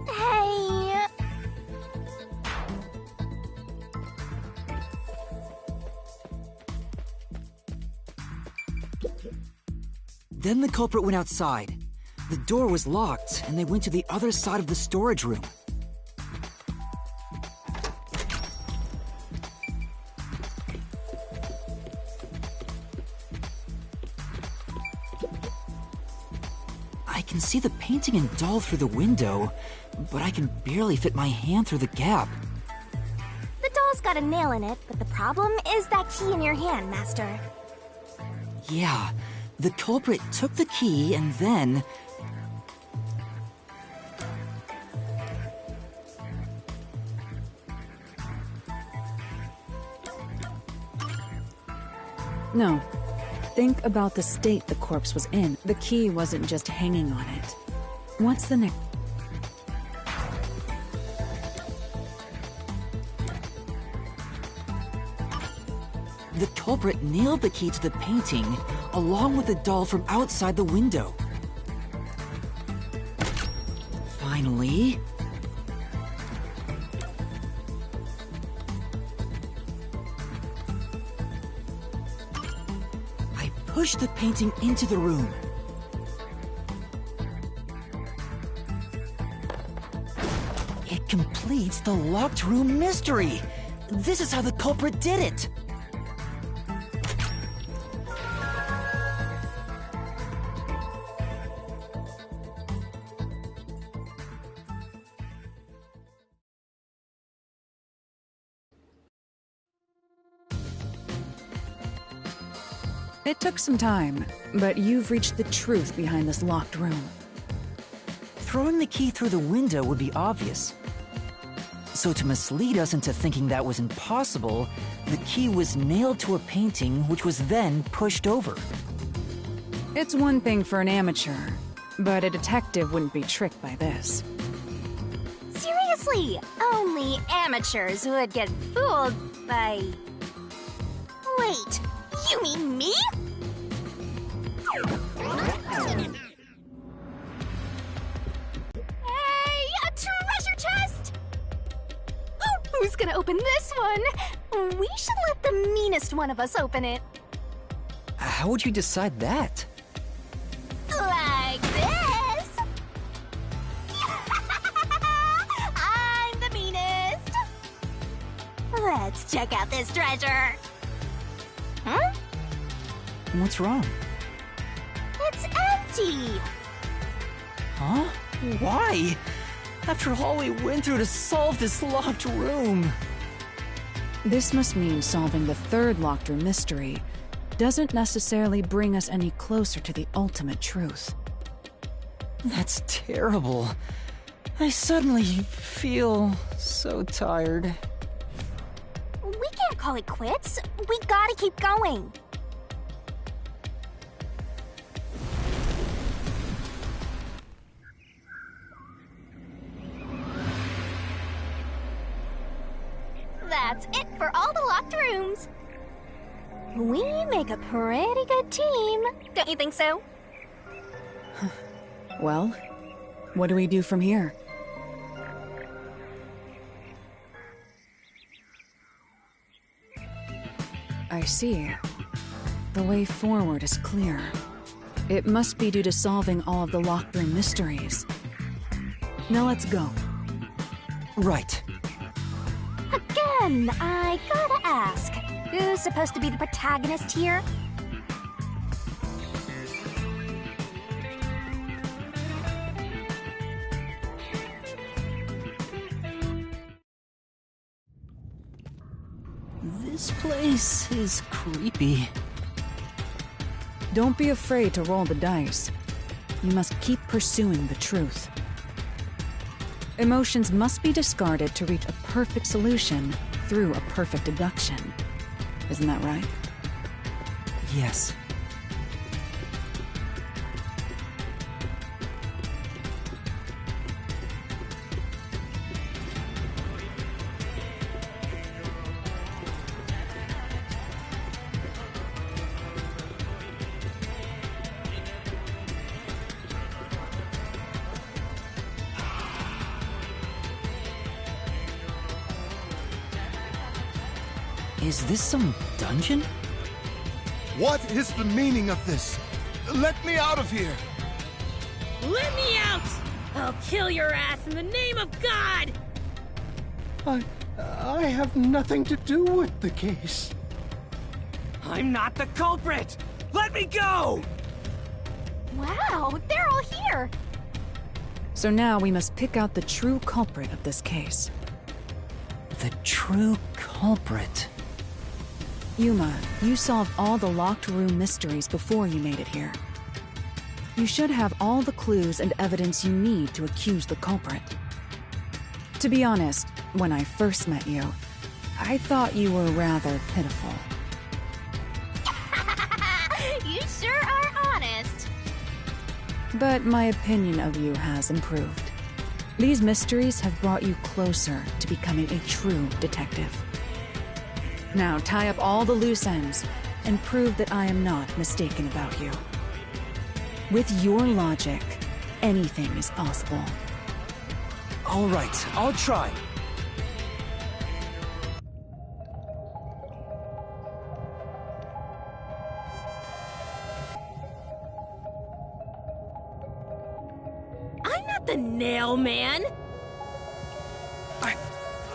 Hey... Then the culprit went outside. The door was locked, and they went to the other side of the storage room. I can see the painting and doll through the window, but I can barely fit my hand through the gap. The doll's got a nail in it, but the problem is that key in your hand, Master. Yeah, the culprit took the key and then... No. Think about the state the corpse was in. The key wasn't just hanging on it. What's the next? The culprit nailed the key to the painting, along with the doll from outside the window. Finally... I pushed the painting into the room. It completes the locked room mystery! This is how the culprit did it! It took some time, but you've reached the truth behind this locked room. Throwing the key through the window would be obvious. So to mislead us into thinking that was impossible, the key was nailed to a painting which was then pushed over. It's one thing for an amateur, but a detective wouldn't be tricked by this. Seriously, only amateurs would get fooled by... Wait, you mean me? Hey, a treasure chest! Who's gonna open this one? We should let the meanest one of us open it. How would you decide that? Like this. I'm the meanest. Let's check out this treasure. Huh? What's wrong? It's empty. Huh? Why? After all we went through to solve this locked room. This must mean solving the third locked room mystery doesn't necessarily bring us any closer to the ultimate truth. That's terrible. I suddenly feel so tired. We can't call it quits. We gotta keep going. That's it for all the locked rooms. We make a pretty good team. Don't you think so? Well, what do we do from here? I see. The way forward is clear. It must be due to solving all of the locked room mysteries. Now let's go. Right. Again, I gotta ask, who's supposed to be the protagonist here? This place is creepy. Don't be afraid to roll the dice. You must keep pursuing the truth. Emotions must be discarded to reach a perfect solution through a perfect deduction. Isn't that right? Yes. Is this some dungeon? What is the meaning of this? Let me out of here! Let me out! I'll kill your ass in the name of God! I have nothing to do with the case. I'm not the culprit! Let me go! Wow, they're all here. So now we must pick out the true culprit of this case. The true culprit. Yuma, you solved all the locked room mysteries before you made it here. You should have all the clues and evidence you need to accuse the culprit. To be honest, when I first met you, I thought you were rather pitiful. You sure are honest. But my opinion of you has improved. These mysteries have brought you closer to becoming a true detective. Now tie up all the loose ends and prove that I am not mistaken about you. With your logic, anything is possible. All right, I'll try. I'm not the nail man!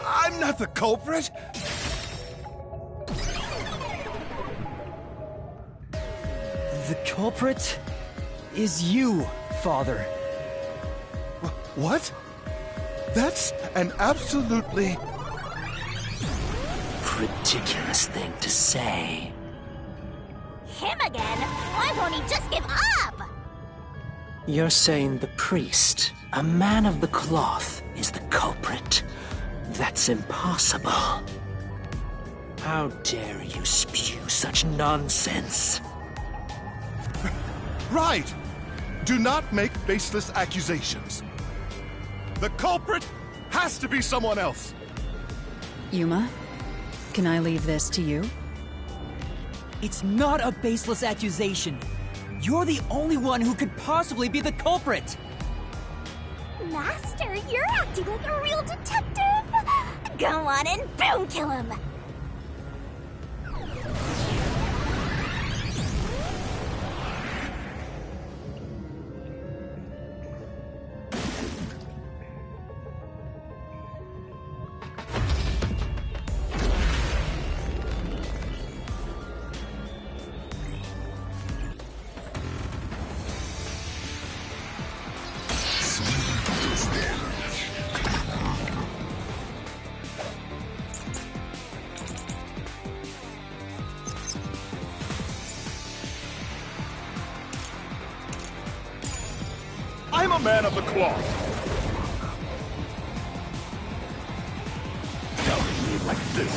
I'm not the culprit! The culprit is you, Father. What? That's an absolutely... Ridiculous thing to say. Him again? Why won't he just give up? You're saying the priest, a man of the cloth, is the culprit. That's impossible. How dare you spew such nonsense? Right! Do not make baseless accusations. The culprit has to be someone else. Yuma, can I leave this to you? It's not a baseless accusation. You're the only one who could possibly be the culprit. Master, you're acting like a real detective! Go on and boom kill him! I'm a man of the cloth. Telling me like this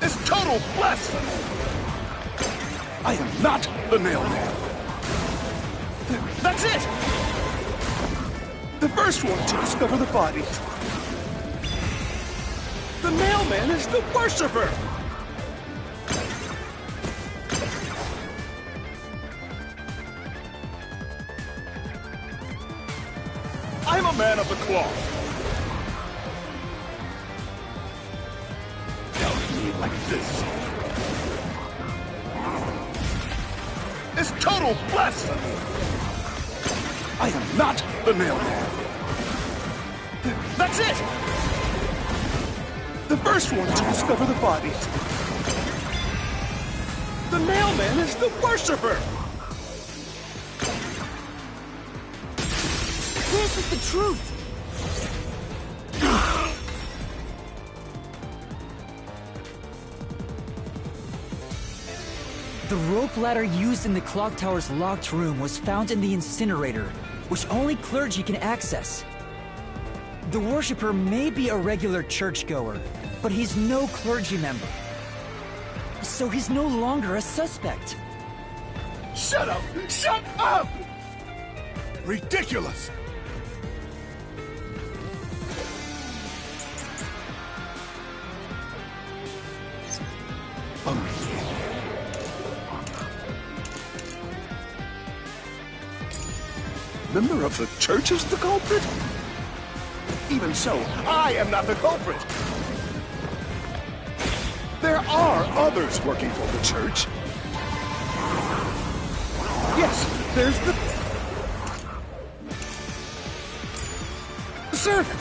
is total blasphemy. I am not the nailman. That's it! The first one to discover the bodies. The mailman is the worshiper! I'm a man of the cloth. Telling me like this is total blasphemy. I am not the mailman. That's it! The first one to discover the bodies. The mailman is the worshiper! This is the truth. The rope ladder used in the clock tower's locked room was found in the incinerator, which only clergy can access. The worshipper may be a regular churchgoer, but he's no clergy member. So he's no longer a suspect. Shut up! Shut up! Ridiculous! Member of the church is the culprit? Even so, I am not the culprit. There are others working for the church. Yes, there's the servant.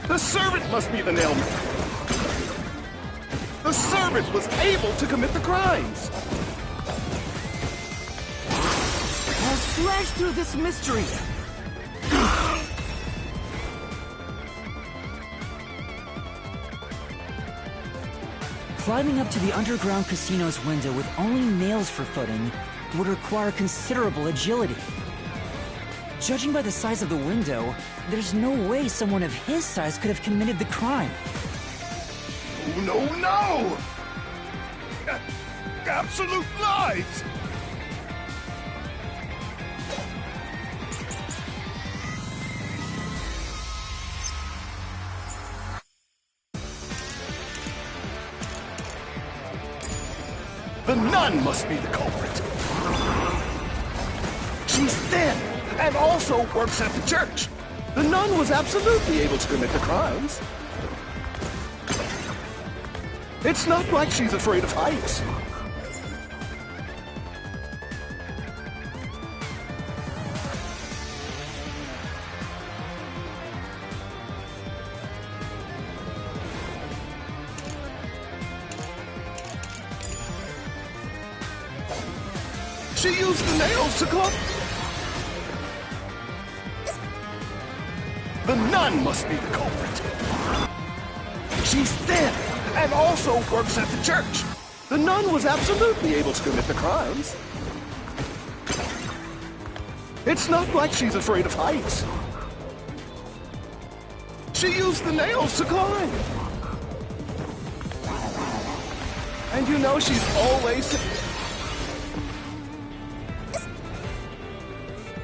The servant must be the nailman. The servant was able to commit the crimes. I'll slash through this mystery. Climbing up to the underground casino's window with only nails for footing would require considerable agility. Judging by the size of the window, there's no way someone of his size could have committed the crime. No, no! Absolute lies! The nun must be the culprit. She's thin and also works at the church. The nun was absolutely able to commit the crimes. It's not like she's afraid of heights. She used the nails to club. The nun must be the culprit. She's thin and also works at the church. The nun was absolutely able to commit the crimes. It's not like she's afraid of heights. She used the nails to climb. And you know she's always...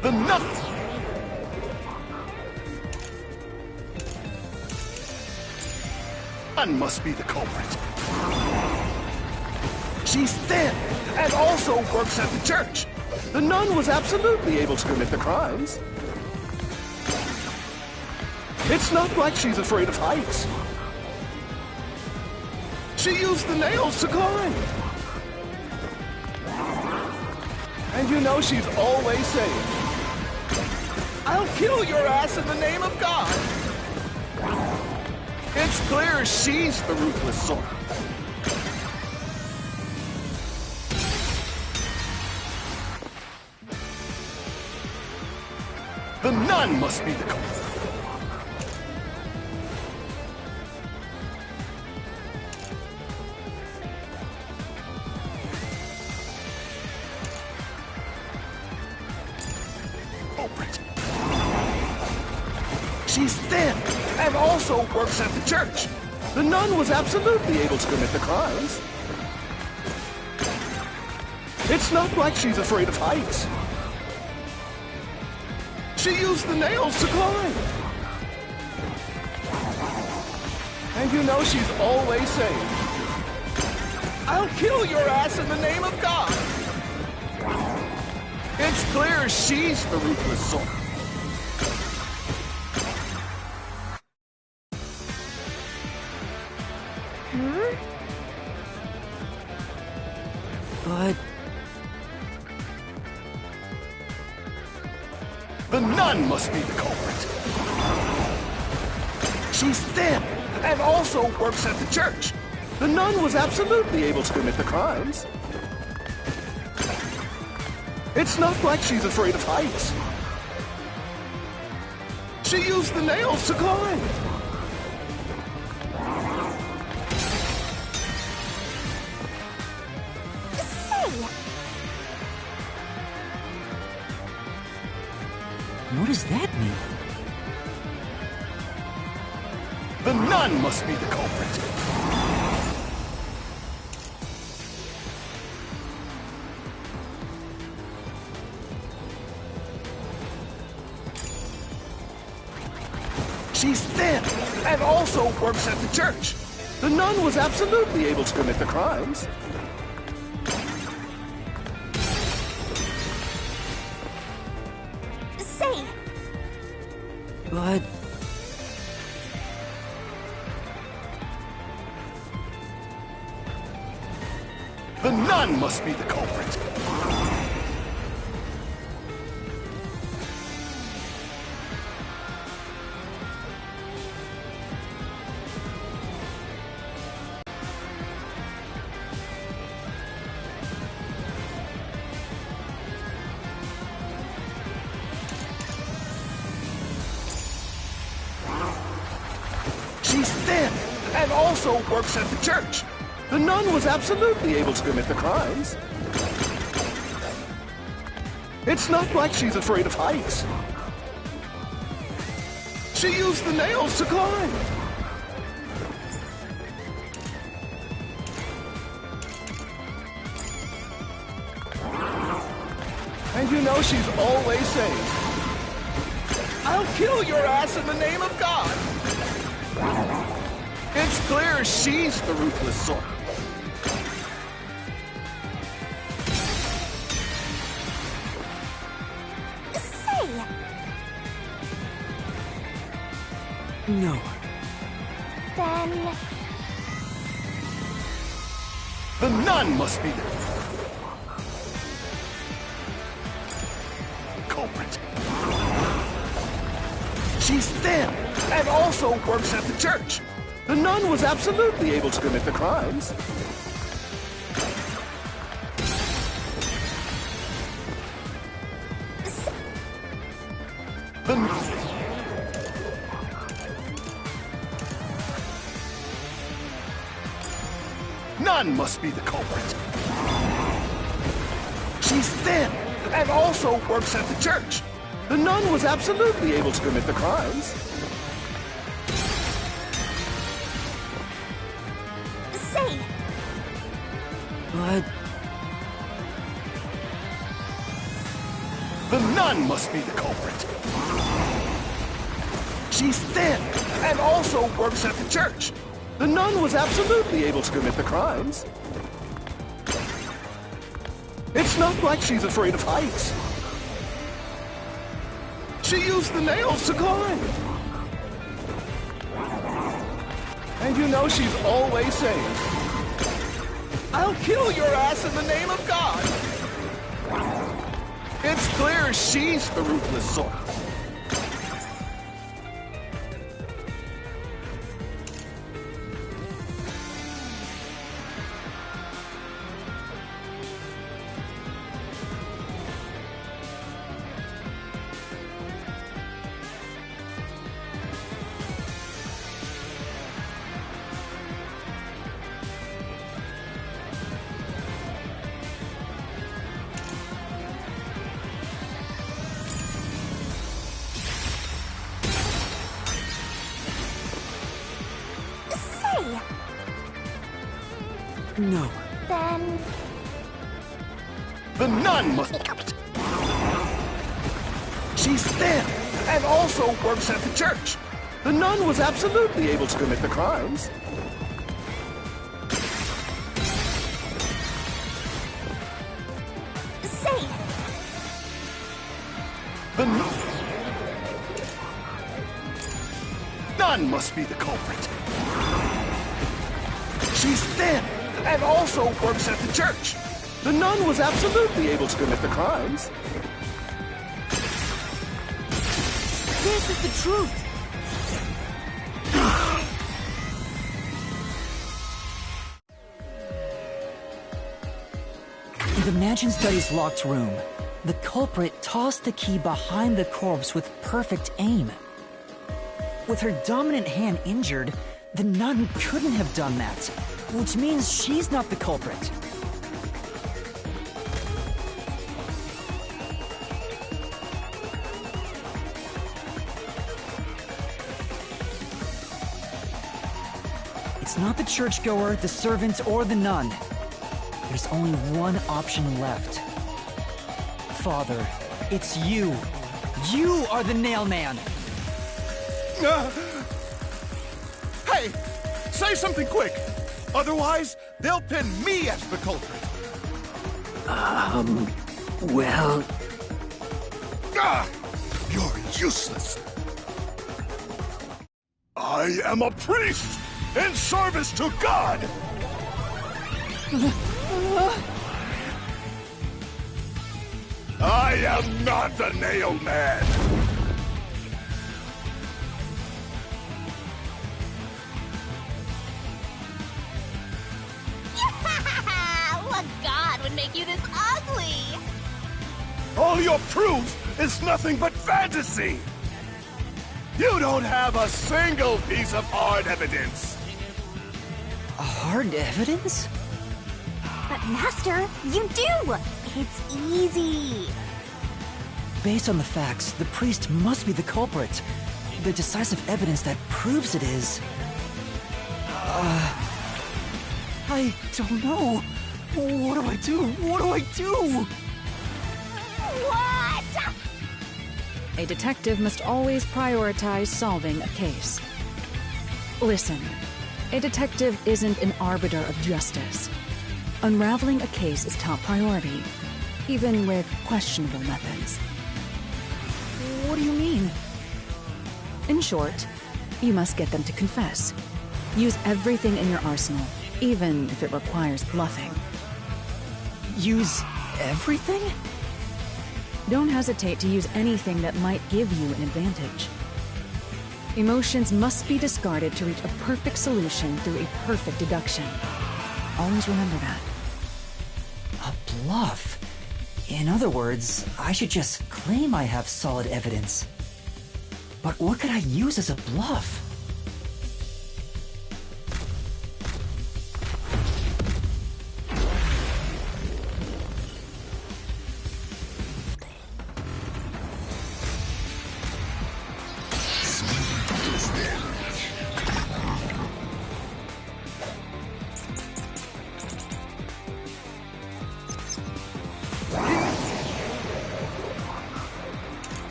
The nut! Nun must be the culprit. She's thin, and also works at the church. The nun was absolutely able to commit the crimes. It's not like she's afraid of heights. She used the nails to climb. And you know she's always saying, "I'll kill your ass in the name of God." It's clear she's the ruthless sort. The nun must be the culprit. She's thin, and also works at the church. The nun was absolutely able to commit the crimes. It's not like she's afraid of heights. She used the nails to climb. And you know she's always saying, "I'll kill your ass in the name of God." It's clear she's the ruthless sort. But... The nun must be the culprit. She's thin, and also works at the church. The nun was absolutely able to commit the crimes. It's not like she's afraid of heights. She used the nails to climb. What does that mean? The nun must be the culprit. She's thin, and also works at the church. The nun was absolutely able to commit the crimes. But... The nun must be the culprit. She's thin, and also works at the church. The nun was absolutely able to commit the crimes. It's not like she's afraid of heights. She used the nails to climb. And you know she's always saying, "I'll kill your ass in the name of God." It's clear she's the ruthless sort. No. Then... The nun must be the culprit. She's thin, and also works at the church. The nun was absolutely able to commit the crimes. The nun must be the culprit. She's thin, and also works at the church. The nun was absolutely able to commit the crimes. Say! But... The nun must be the culprit. She's thin, and also works at the church. The nun was absolutely able to commit the crimes. It's not like she's afraid of heights. She used the nails to climb. And you know she's always saying, "I'll kill your ass in the name of God." It's clear she's the ruthless sort. Say! no. Then... The nun must be the culprit. She's thin, and also works at the church. The nun was absolutely able to commit the crimes. Say! The nun must be the culprit. She's thin, and also works at the church. The nun was absolutely able to commit the crimes. This is the truth! In the Mansion Studies locked room, the culprit tossed the key behind the corpse with perfect aim. With her dominant hand injured, the nun couldn't have done that, which means she's not the culprit. It's not the churchgoer, the servant, or the nun. There's only one option left. Father, it's you. You are the nail man. Hey, say something quick. Otherwise, they'll pin me as the culprit. Well... You're useless. I am a priest in service to God. I am not the nail man. What god would make you this ugly? All your proof is nothing but fantasy. You don't have a single piece of hard evidence. Hard evidence? But Master, you do! It's easy. Based on the facts, the priest must be the culprit. The decisive evidence that proves it is... I don't know. What do I do? What do I do? What? A detective must always prioritize solving a case. Listen, a detective isn't an arbiter of justice. Unraveling a case is top priority, even with questionable methods. What do you mean? In short, you must get them to confess. Use everything in your arsenal, even if it requires bluffing. Use everything? Don't hesitate to use anything that might give you an advantage. Emotions must be discarded to reach a perfect solution through a perfect deduction. Always remember that. A bluff? In other words, I should just claim I have solid evidence. But what could I use as a bluff?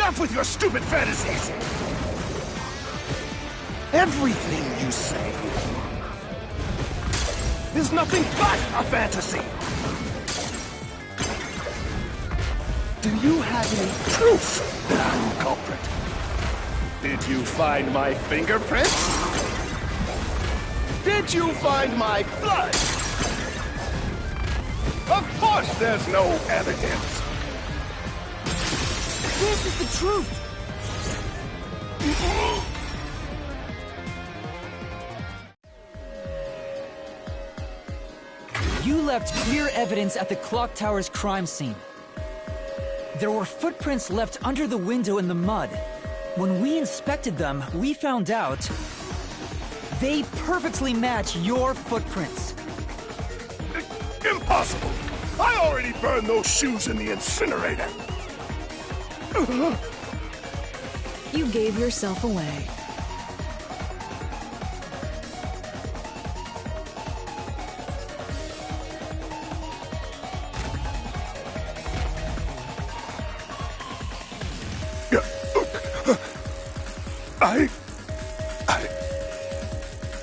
Enough with your stupid fantasies! Everything you say is nothing but a fantasy! Do you have any proof that I'm the culprit? Did you find my fingerprints? Did you find my blood? Of course there's no evidence. This is the truth! You left clear evidence at the clock tower's crime scene. There were footprints left under the window in the mud. When we inspected them, we found out they perfectly match your footprints. Impossible! I already burned those shoes in the incinerator! You gave yourself away.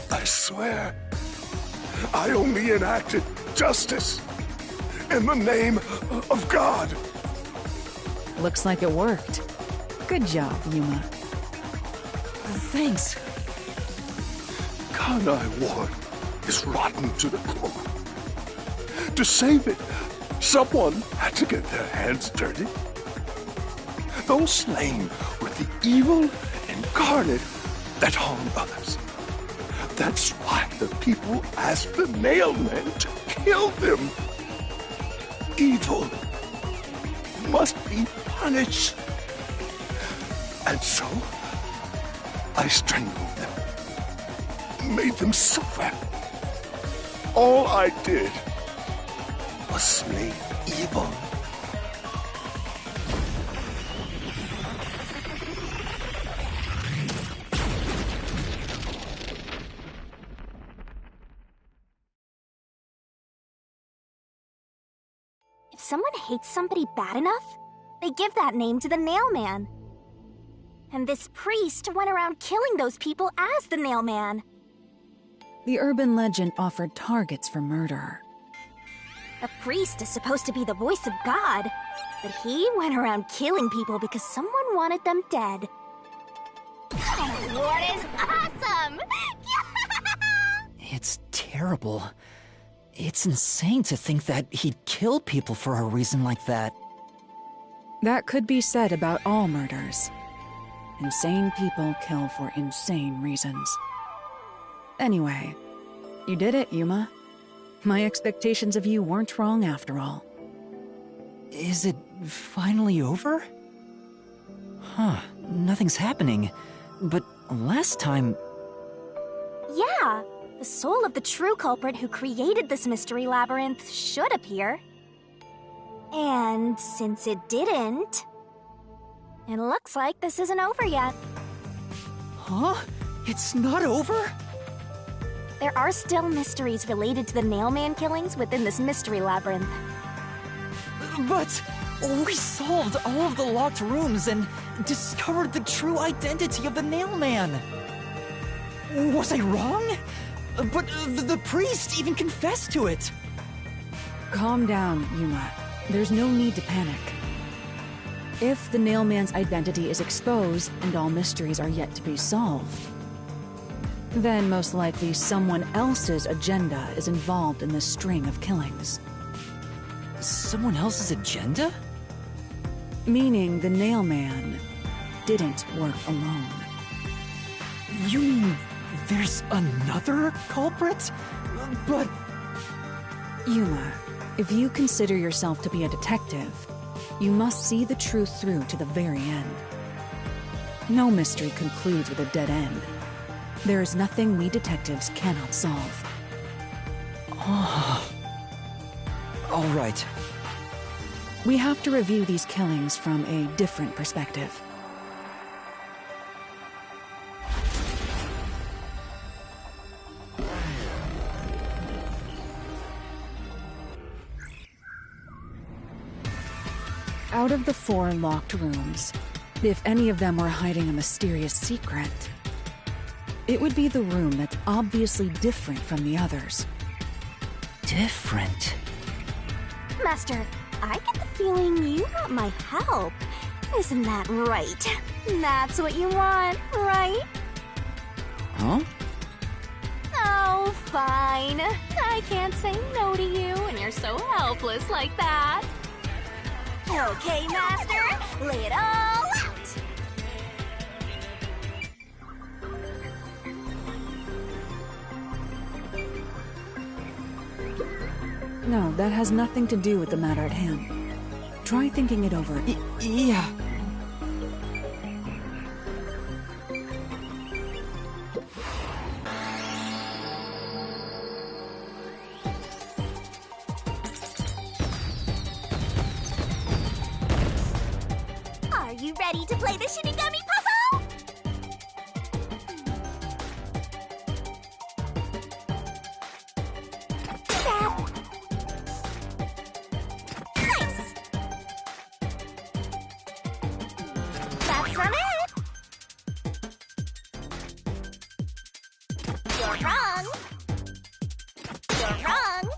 I swear, I only enacted justice in the name of God. Looks like it worked. Good job, Yuma. Thanks. Kanai Ward is rotten to the core. To save it, someone had to get their hands dirty. Those slain were the evil incarnate that harm others. That's why the people asked the nailmen to kill them. Evil must be punished. And so, I strangled them, made them suffer. All I did was slay evil. If someone hates somebody bad enough, they give that name to the Nailman. And this priest went around killing those people as the Nailman. The urban legend offered targets for murder. A priest is supposed to be the voice of God, but he went around killing people because someone wanted them dead. What is awesome! It's terrible. It's insane to think that he'd kill people for a reason like that. That could be said about all murders. Insane people kill for insane reasons. Anyway, you did it, Yuma. My expectations of you weren't wrong after all. Is it finally over? Huh, nothing's happening. But last time... Yeah, the soul of the true culprit who created this mystery labyrinth should appear. And since it didn't, it looks like this isn't over yet. Huh? It's not over? There are still mysteries related to the Nailman killings within this mystery labyrinth. But we solved all of the locked rooms and discovered the true identity of the Nailman. Was I wrong? But the priest even confessed to it. Calm down, Yuma. There's no need to panic. If the Nailman's identity is exposed and all mysteries are yet to be solved, then most likely someone else's agenda is involved in this string of killings. Someone else's agenda? Meaning the Nailman didn't work alone. You mean there's another culprit? But... Yuma, if you consider yourself to be a detective, you must see the truth through to the very end. No mystery concludes with a dead end. There is nothing we detectives cannot solve. All right. We have to review these killings from a different perspective. Out of the 4 locked rooms, If any of them were hiding a mysterious secret, it would be the room that's obviously different from the others. Different? Master, I get the feeling you want my help. Isn't that right? That's what you want, right? Huh? Oh, fine. I can't say no to you when you're so helpless like that. Okay, Master, lay it all out! No, that has nothing to do with the matter at hand. Try thinking it over. Yeah. Are you ready to play the Shinigami puzzle? That. Nice. That's not it. You're wrong. You're wrong.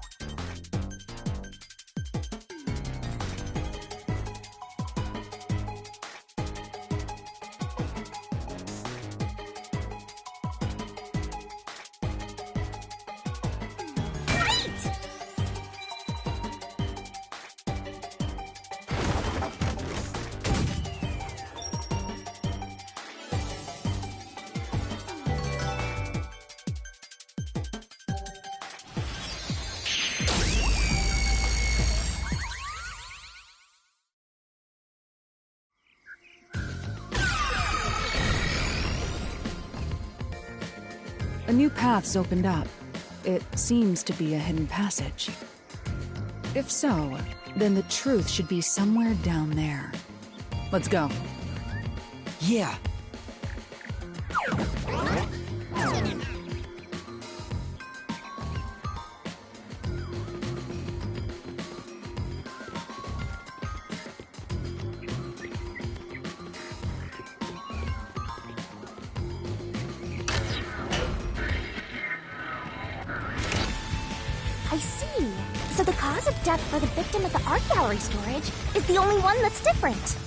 A new path's opened up. It seems to be a hidden passage. If so, then the truth should be somewhere down there. Let's go. Yeah. I see. So the cause of death for the victim at the art gallery storage is the only one that's different.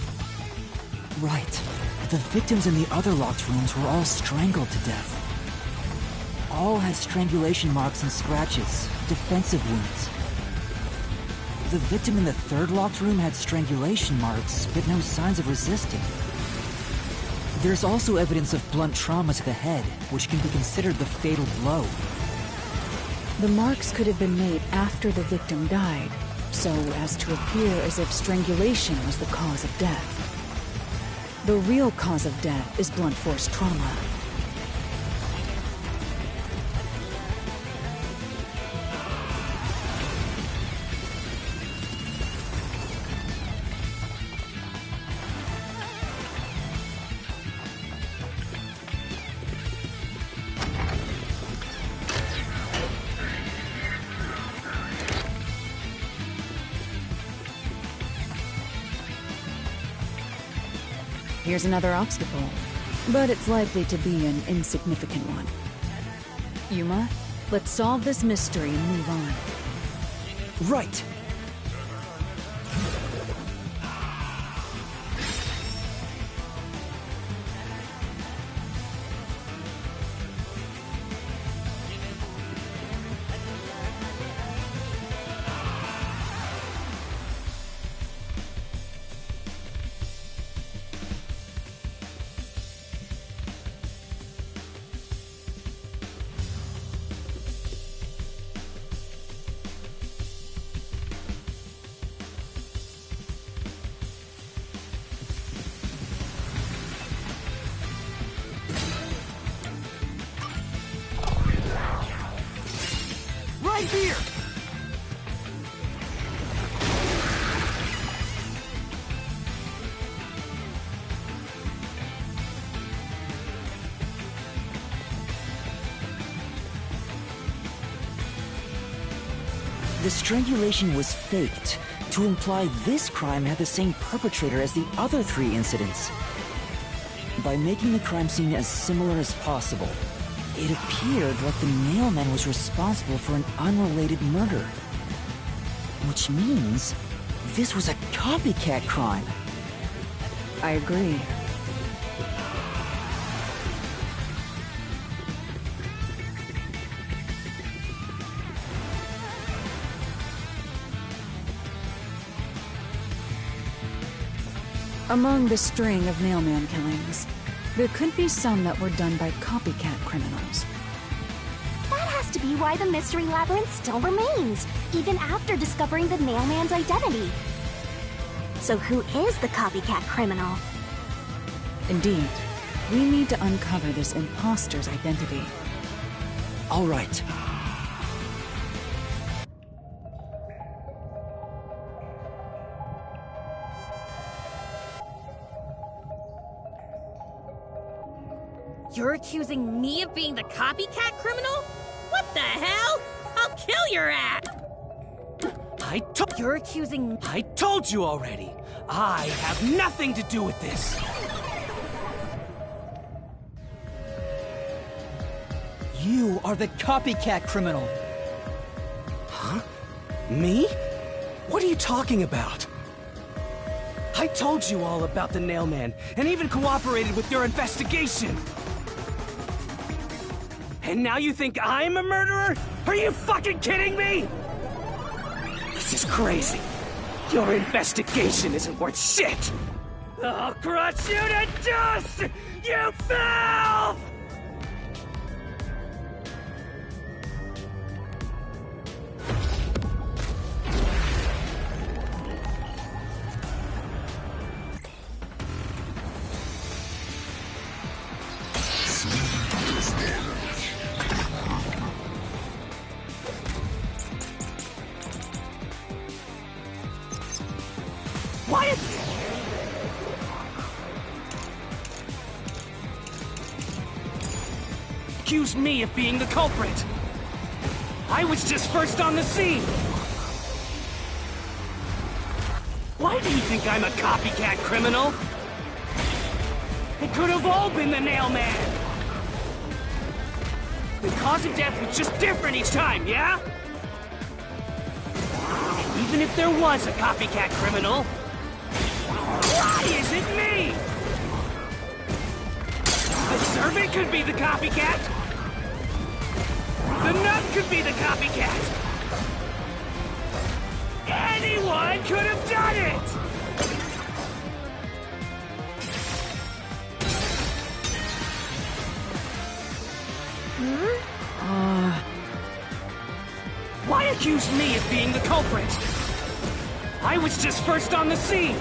Right. The victims in the other locked rooms were all strangled to death. All had strangulation marks and scratches, defensive wounds. The victim in the third locked room had strangulation marks, but no signs of resisting. There's also evidence of blunt trauma to the head, which can be considered the fatal blow. The marks could have been made after the victim died, so as to appear as if strangulation was the cause of death. The real cause of death is blunt force trauma. Here's another obstacle, but it's likely to be an insignificant one. Yuma, let's solve this mystery and move on. Right. Right here! The strangulation was faked, to imply this crime had the same perpetrator as the other 3 incidents. by making the crime scene as similar as possible. It appeared like the mailman was responsible for an unrelated murder. Which means this was a copycat crime. I agree. Among the string of mailman killings, there could be some that were done by copycat criminals. That has to be why the mystery labyrinth still remains, even after discovering the mailman's identity. So who is the copycat criminal? Indeed, we need to uncover this imposter's identity. All right. You're accusing me of being the copycat criminal? What the hell? I'll kill your ass! You're accusing... I told you already. I have nothing to do with this. You are the copycat criminal. Huh? Me? What are you talking about? I told you all about the Nailman, and even cooperated with your investigation. And now you think I'm a murderer? Are you fucking kidding me? This is crazy. Your investigation isn't worth shit. I'll crush you to dust, you filth! Wyatt! Accuse me of being the culprit. I was just first on the scene. Why do you think I'm a copycat criminal? It could have all been the Nailman. The cause of death was just different each time, yeah? And even if there was a copycat criminal, why is it me? The servant could be the copycat. The nut could be the copycat. Anyone could have done it! Why accuse me of being the culprit? I was just first on the scene.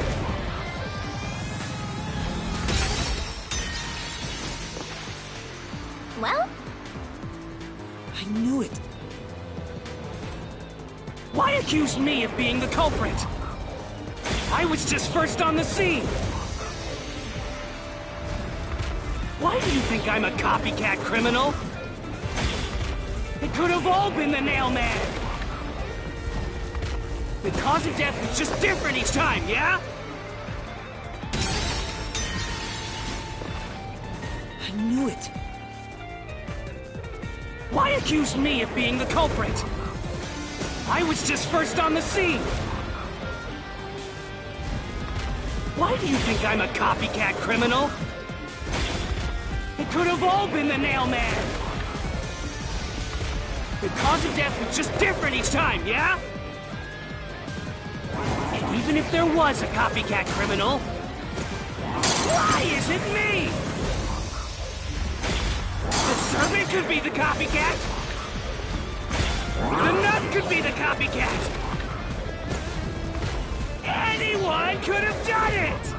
Well, I knew it. Why accuse me of being the culprit? I was just first on the scene. Why do you think I'm a copycat criminal? It could have all been the Nailman. The cause of death was just different each time, yeah? I knew it. Why accuse me of being the culprit? I was just first on the scene. Why do you think I'm a copycat criminal? It could have all been the Nailman. The cause of death was just different each time, yeah? And even if there was a copycat criminal, why is it me? The servant could be the copycat. The nut could be the copycat. Anyone could have done it!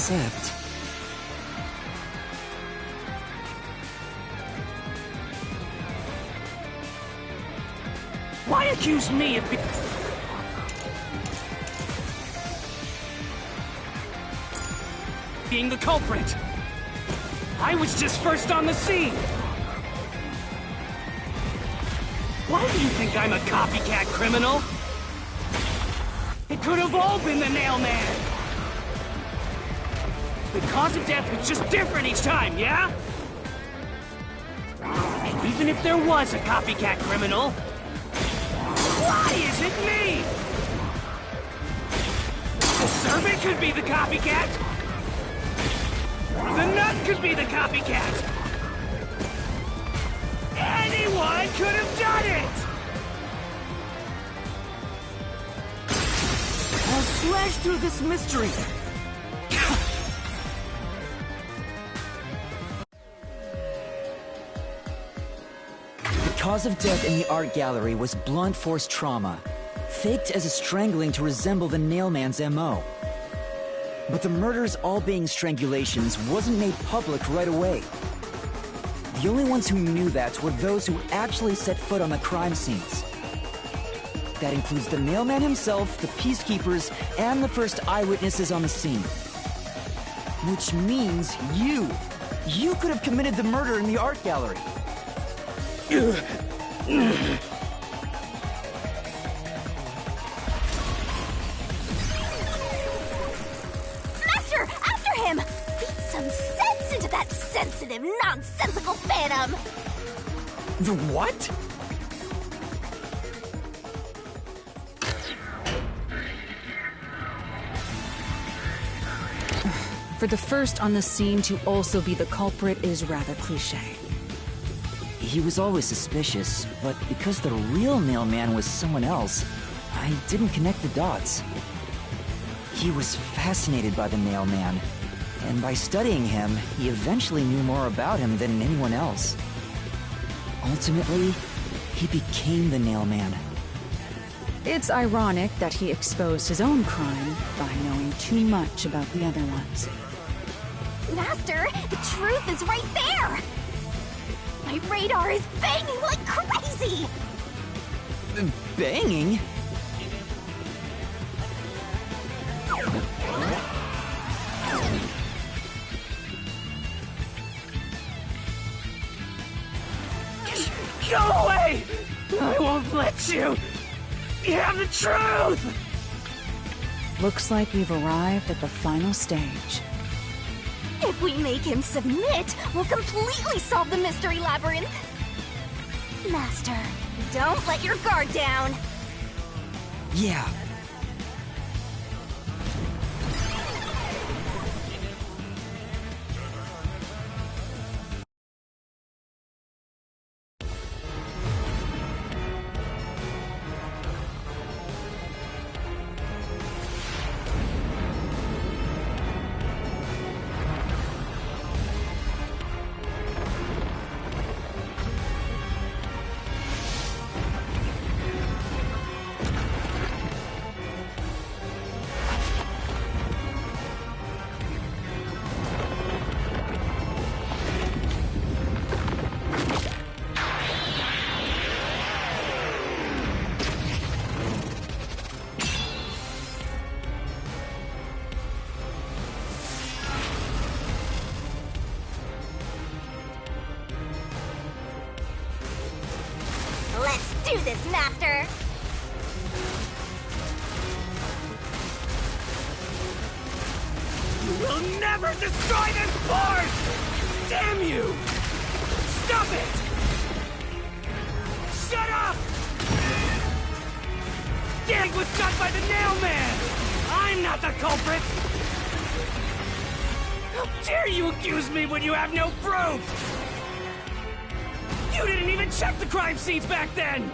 say, Except... Why accuse me of being the culprit? I was just first on the scene! Why do you think I'm a copycat criminal? It could have all been the Nailman! The cause of death was just different each time, yeah? And even if there was a copycat criminal, why is it me? The servant could be the copycat! The nut could be the copycat! Anyone could have done it! I'll slash through this mystery! The cause of death in the art gallery was blunt force trauma, faked as a strangling to resemble the Nailman's MO. But the murders all being strangulations wasn't made public right away. The only ones who knew that were those who actually set foot on the crime scenes. That includes the Nailman himself, the Peacekeepers, and the first eyewitnesses on the scene. Which means you! You could have committed the murder in the art gallery. Master, after him! Beat some sense into that sensitive, nonsensical phantom! The what? For the first on the scene to also be the culprit is rather cliché. He was always suspicious, but because the real Nailman was someone else, I didn't connect the dots. He was fascinated by the Nailman, and by studying him, he eventually knew more about him than anyone else. Ultimately, he became the Nailman. It's ironic that he exposed his own crime by knowing too much about the other ones. Master, the truth is right there! My radar is banging like crazy! Banging? Go away! I won't let you! You have the truth! Looks like we've arrived at the final stage. If we make him submit, we'll completely solve the mystery labyrinth! Master, don't let your guard down! Yeah. Let's do this, Master! You will never destroy this port! Damn you! Stop it! Shut up! Gang was shot by the Nailman! I'm not the culprit! How dare you accuse me when you have no proof! You didn't even check the crime scenes back then!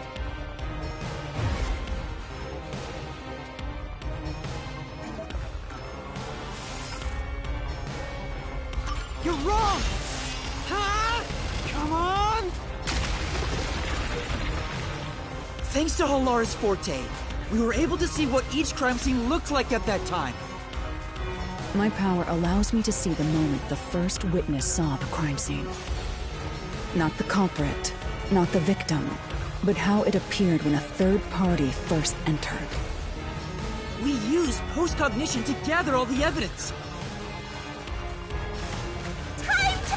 You're wrong! Huh? Come on! Thanks to Halara's forte, we were able to see what each crime scene looked like at that time. My power allows me to see the moment the first witness saw the crime scene. Not the culprit, not the victim, but how it appeared when a third party first entered. We used postcognition to gather all the evidence. Time to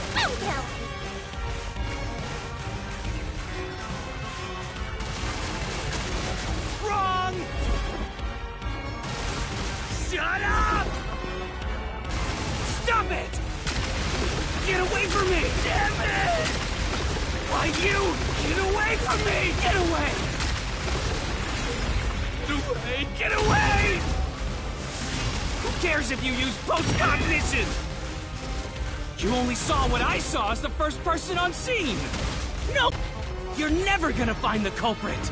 Shut up! Stop it! Get away from me! Damn it! Why you? Get away from me! Get away! Get away! Get away! Who cares if you use post-cognition? You only saw what I saw as the first person on scene! No! You're never gonna find the culprit!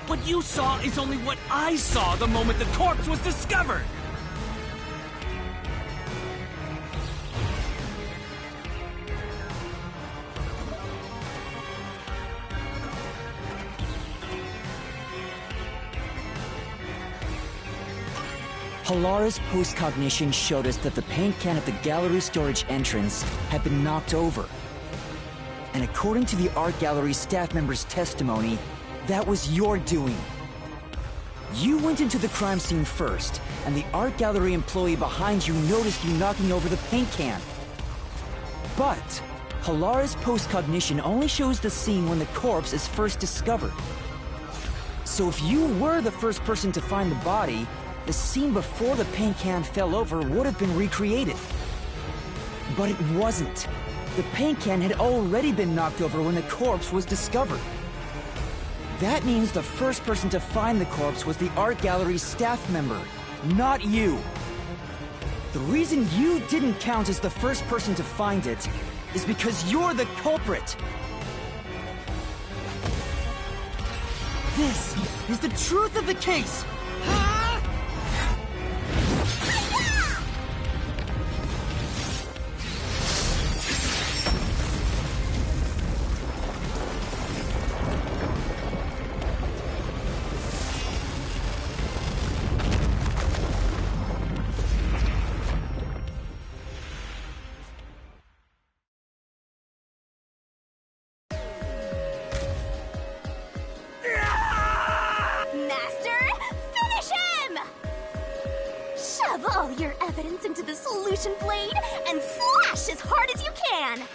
What you saw is only what I saw the moment the corpse was discovered! Halara's post-cognition showed us that the paint can at the gallery storage entrance had been knocked over. And according to the art gallery staff member's testimony, that was your doing. You went into the crime scene first, and the art gallery employee behind you noticed you knocking over the paint can. But Halara's post-cognition only shows the scene when the corpse is first discovered. So if you were the first person to find the body, the scene before the paint can fell over would have been recreated. But it wasn't. The paint can had already been knocked over when the corpse was discovered. That means the first person to find the corpse was the art gallery's staff member, not you. The reason you didn't count as the first person to find it is because you're the culprit. This is the truth of the case. All your evidence into the solution blade and slash as hard as you can!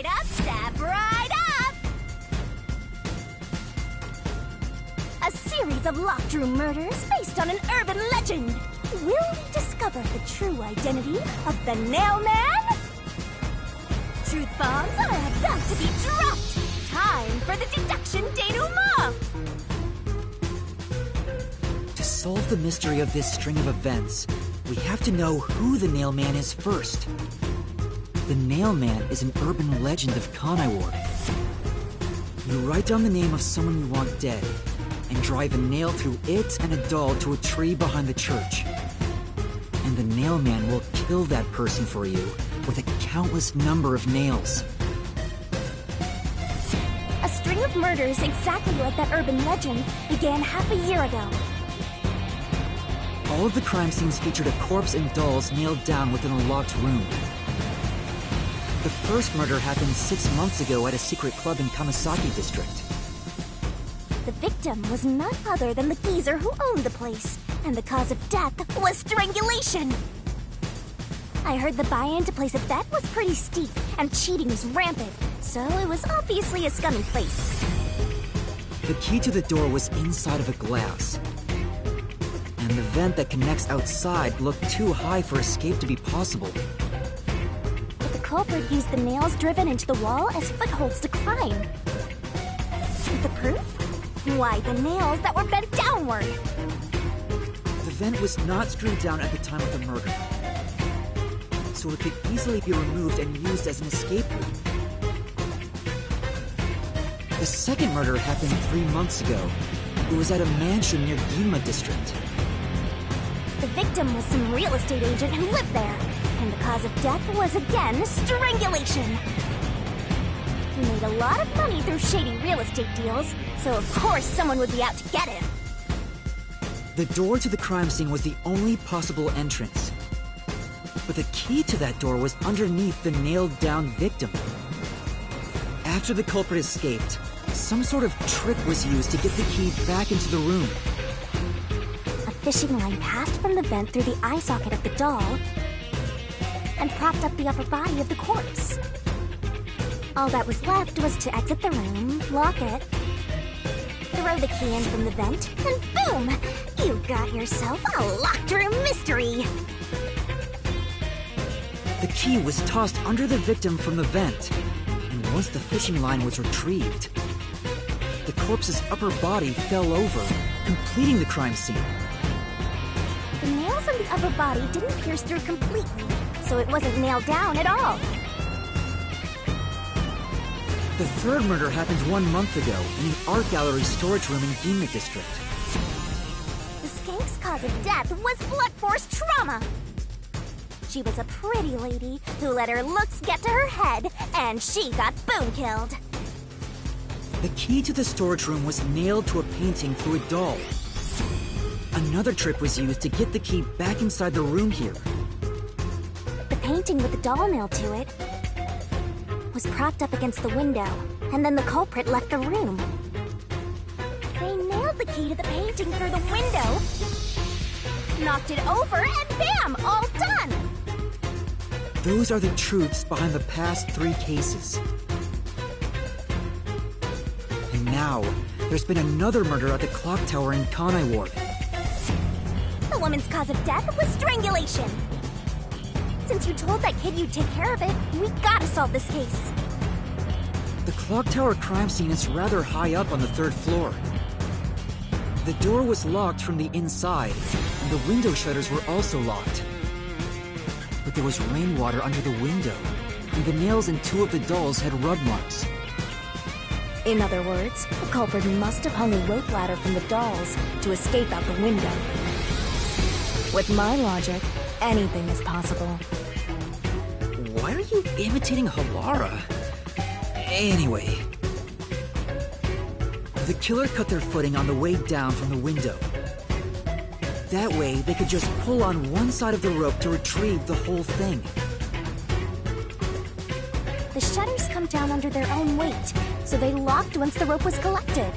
up, step right up! A series of locked room murders based on an urban legend. Will we discover the true identity of the Nail Man? Truth bombs are about to be dropped! Time for the deduction denouement! To solve the mystery of this string of events, we have to know who the Nail Man is first. The Nail Man is an urban legend of Conaiwar. You write down the name of someone you want dead, and drive a nail through it and a doll to a tree behind the church. And the Nail Man will kill that person for you with a countless number of nails. A string of murders exactly like that urban legend began half a year ago. All of the crime scenes featured a corpse and dolls nailed down within a locked room. The first murder happened 6 months ago at a secret club in Kamisaki District. The victim was none other than the geezer who owned the place, and the cause of death was strangulation. I heard the buy-in to place a bet was pretty steep, and cheating was rampant, so it was obviously a scummy place. The key to the door was inside of a glass, and the vent that connects outside looked too high for escape to be possible. But the culprit used the nails driven into the wall as footholds to climb. The proof? Why, the nails that were bent downward! The vent was not screwed down at the time of the murder, so it could easily be removed and used as an escape route. The second murder happened 3 months ago. It was at a mansion near Ginma District. The victim was some real estate agent who lived there, and the cause of death was again strangulation. He made a lot of money through shady real estate deals, so of course someone would be out to get him. The door to the crime scene was the only possible entrance. But the key to that door was underneath the nailed-down victim. After the culprit escaped, some sort of trick was used to get the key back into the room. A fishing line passed from the vent through the eye socket of the doll and propped up the upper body of the corpse. All that was left was to exit the room, lock it, throw the key in from the vent, and boom! You got yourself a locked room mystery! The key was tossed under the victim from the vent, and once the fishing line was retrieved, the corpse's upper body fell over, completing the crime scene. The nails on the upper body didn't pierce through completely, so it wasn't nailed down at all. The third murder happened 1 month ago in an art gallery storage room in Ginma District. The skank's cause of death was blunt force trauma. She was a pretty lady who let her looks get to her head, and she got boom killed. The key to the storage room was nailed to a painting through a doll. Another trick was used to get the key back inside the room here. The painting with the doll nailed to it was propped up against the window, and then the culprit left the room. They nailed the key to the painting through the window, knocked it over, and bam! All done! Those are the truths behind the past 3 cases. And now, there's been another murder at the clock tower in Conaiwar. The woman's cause of death was strangulation. Since you told that kid you'd take care of it, we gotta solve this case. The clock tower crime scene is rather high up on the 3rd floor. The door was locked from the inside, and the window shutters were also locked. But there was rainwater under the window, and the nails in 2 of the dolls had rub marks. In other words, the culprit must have hung a rope ladder from the dolls to escape out the window. With my logic, anything is possible. Why are you imitating Halara? Anyway. The killer cut their footing on the way down from the window. That way, they could just pull on one side of the rope to retrieve the whole thing. The shutters come down under their own weight, so they locked once the rope was collected.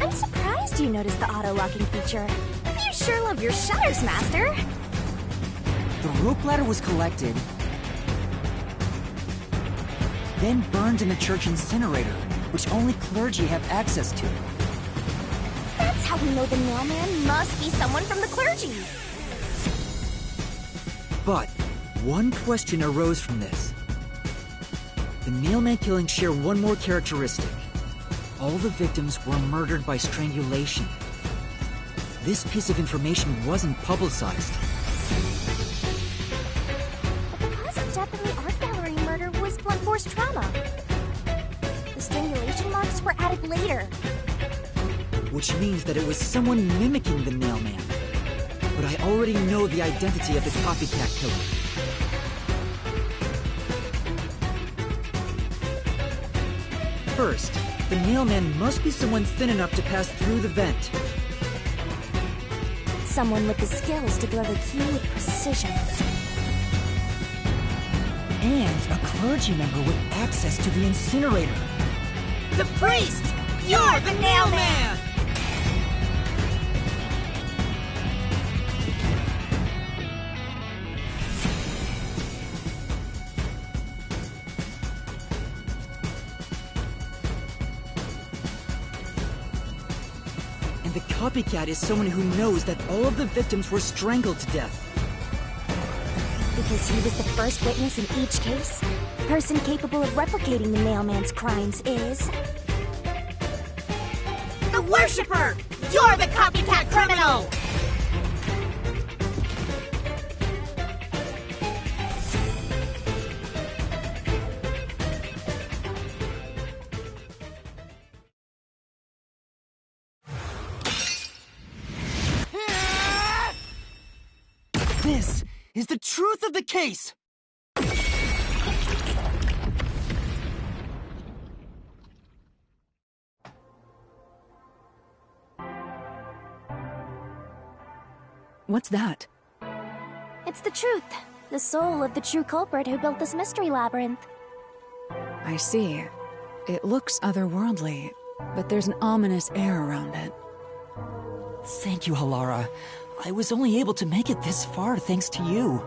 I'm surprised you noticed the auto-locking feature. You sure love your shutters, Master. The rope ladder was collected, then burned in the church incinerator, which only clergy have access to. That's how we know the mailman must be someone from the clergy. But one question arose from this. The mailman killings share one more characteristic. All the victims were murdered by strangulation. This piece of information wasn't publicized. But the cause of death in the art gallery murder was blunt force trauma. The strangulation marks were added later. Which means that it was someone mimicking the mailman. But I already know the identity of the copycat killer. First, the mailman must be someone thin enough to pass through the vent. Someone with the skills to throw the key with precision. And a clergy member with access to the incinerator. The priest! You're the mailman! And the copycat is someone who knows that all of the victims were strangled to death. Because he was the first witness in each case, the person capable of replicating the mailman's crimes is... The Worshipper! You're the copycat criminal! This is the truth of the case! What's that? It's the truth. The soul of the true culprit who built this mystery labyrinth. I see. It looks otherworldly, but there's an ominous air around it. Thank you, Halara. I was only able to make it this far thanks to you.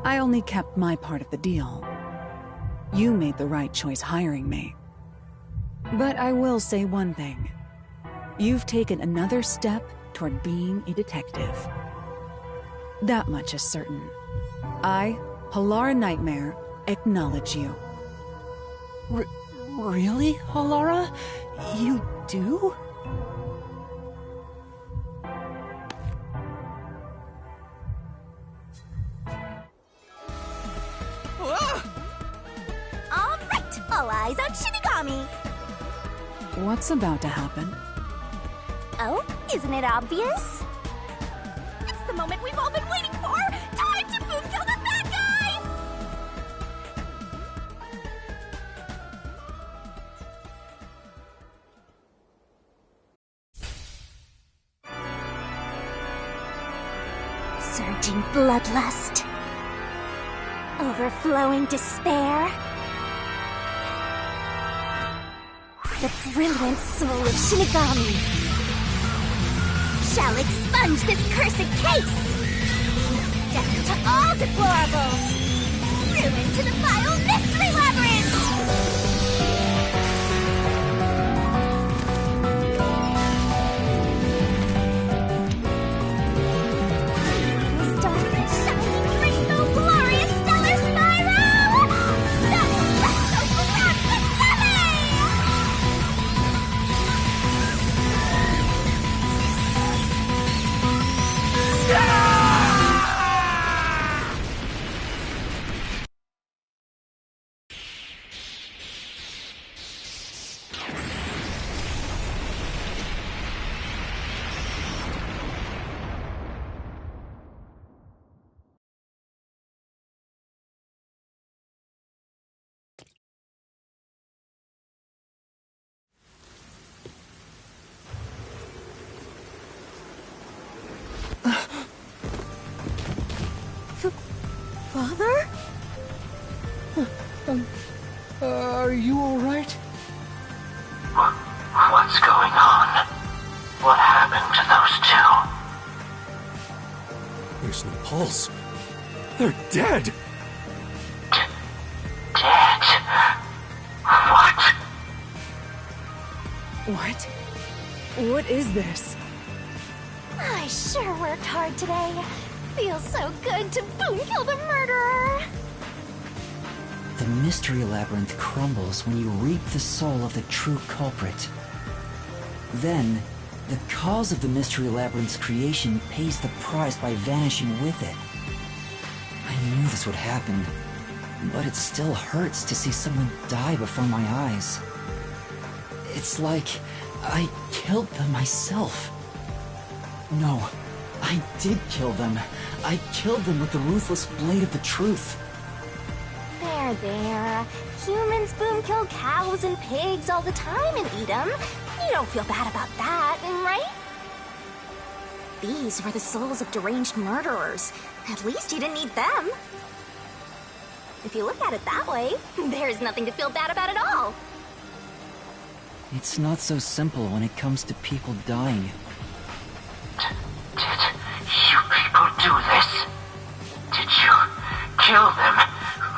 I only kept my part of the deal. You made the right choice hiring me. But I will say one thing. You've taken another step toward being a detective. That much is certain. I, Halara Nightmare, acknowledge you. Really, Halara? You do? All right, all eyes on Shinigami. What's about to happen? Oh, isn't it obvious? It's the moment we've all been waiting for! Time to boom kill the bad guy! Surging bloodlust. Overflowing despair. The brilliant soul of Shinigami shall expunge this cursed case! Death to all deplorables! Ruin to the vile mystery labyrinth! Starry, shining rainbow, glorious stellar spiral! The Presto Grand Finale! Father? Are you alright? What's going on? What happened to those two? There's no pulse. They're dead. Dead? What? What is this? I sure worked hard today. Feels so good to boom kill the murderer. The mystery labyrinth crumbles when you reap the soul of the true culprit. Then, the cause of the mystery labyrinth's creation pays the price by vanishing with it. I knew this would happen, but it still hurts to see someone die before my eyes. It's like I killed them myself. No, I did kill them. I killed them with the ruthless blade of the truth. There. Humans boom kill cows and pigs all the time and eat them. You don't feel bad about that, right? These were the souls of deranged murderers. At least you didn't eat them. If you look at it that way, there's nothing to feel bad about at all. It's not so simple when it comes to people dying. Did you people do this? Did you kill them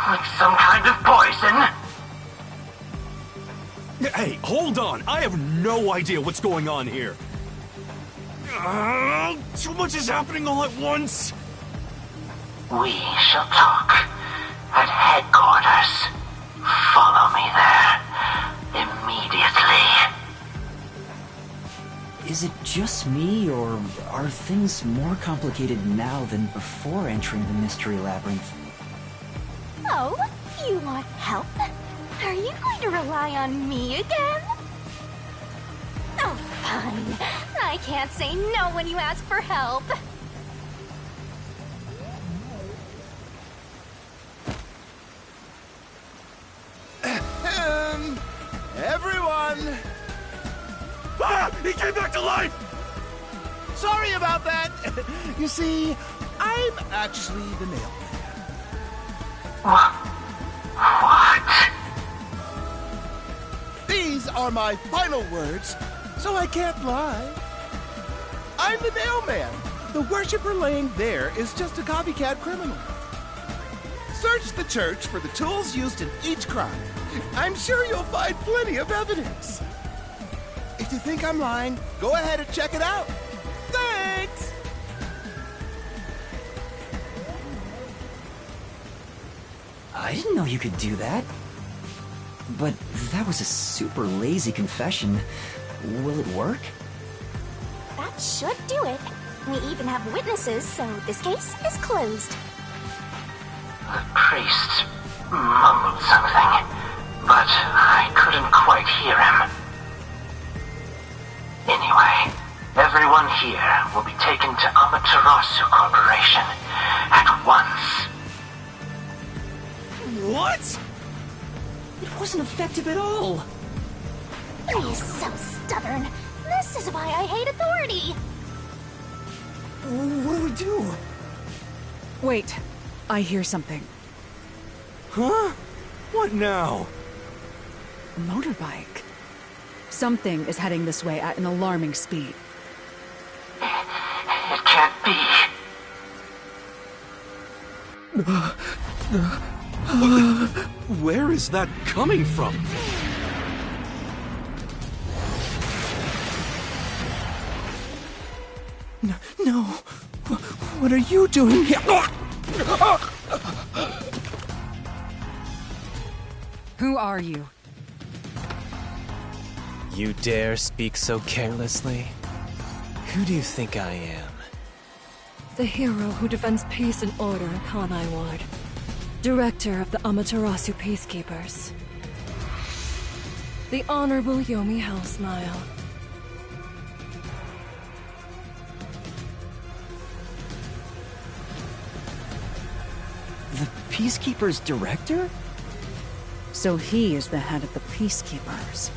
with some kind of poison? Hey, hold on! I have no idea what's going on here. Too much is happening all at once. We shall talk at headquarters. Follow me there immediately. Is it just me, or are things more complicated now than before entering the mystery labyrinth? Oh, you want help? Are you going to rely on me again? Oh, fine. I can't say no when you ask for help. Everyone! Ah! He came back to life! Sorry about that! You see, I'm actually the mailman. What? These are my final words, so I can't lie. I'm the mailman. The worshiper laying there is just a copycat criminal. Search the church for the tools used in each crime. I'm sure you'll find plenty of evidence. If you think I'm lying, go ahead and check it out. Thanks! I didn't know you could do that. But that was a super lazy confession. Will it work? That should do it. We even have witnesses, so this case is closed. The priest mumbled something, but I couldn't quite hear him. Anyway, everyone here will be taken to Amaterasu Corporation at once. What? It wasn't effective at all! He's so stubborn. This is why I hate authority. What do we do? Wait, I hear something. Huh? What now? A motorbike. Something is heading this way at an alarming speed. It can't be. Where is that coming from? No. What are you doing here? Who are you? You dare speak so carelessly? Who do you think I am? The hero who defends peace and order in Kanai Ward. Director of the Amaterasu Peacekeepers. The Honorable Yomi Hellsmile. The Peacekeeper's director? So he is the head of the Peacekeepers.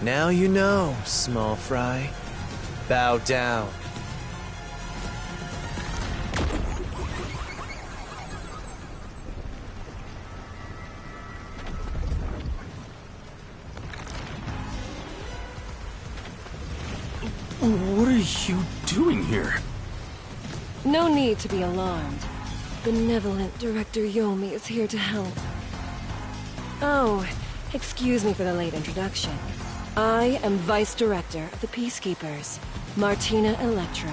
Now you know, small fry. Bow down. What are you doing here? No need to be alarmed. Benevolent Director Yomi is here to help. Oh, excuse me for the late introduction. I am Vice Director of the Peacekeepers, Martina Electro.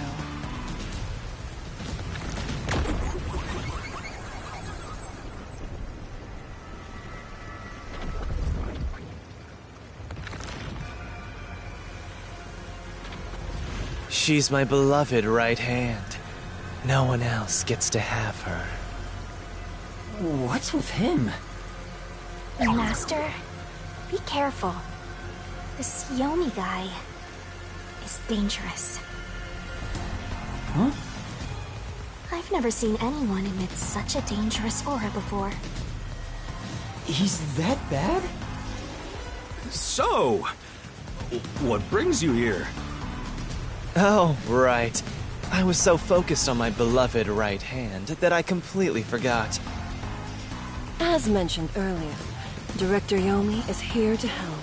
She's my beloved right hand. No one else gets to have her. What's with him? Master, be careful. This Yomi guy is dangerous. Huh? I've never seen anyone emit such a dangerous aura before. He's that bad? So, what brings you here? Oh, right. I was so focused on my beloved right hand that I completely forgot. As mentioned earlier, Director Yomi is here to help.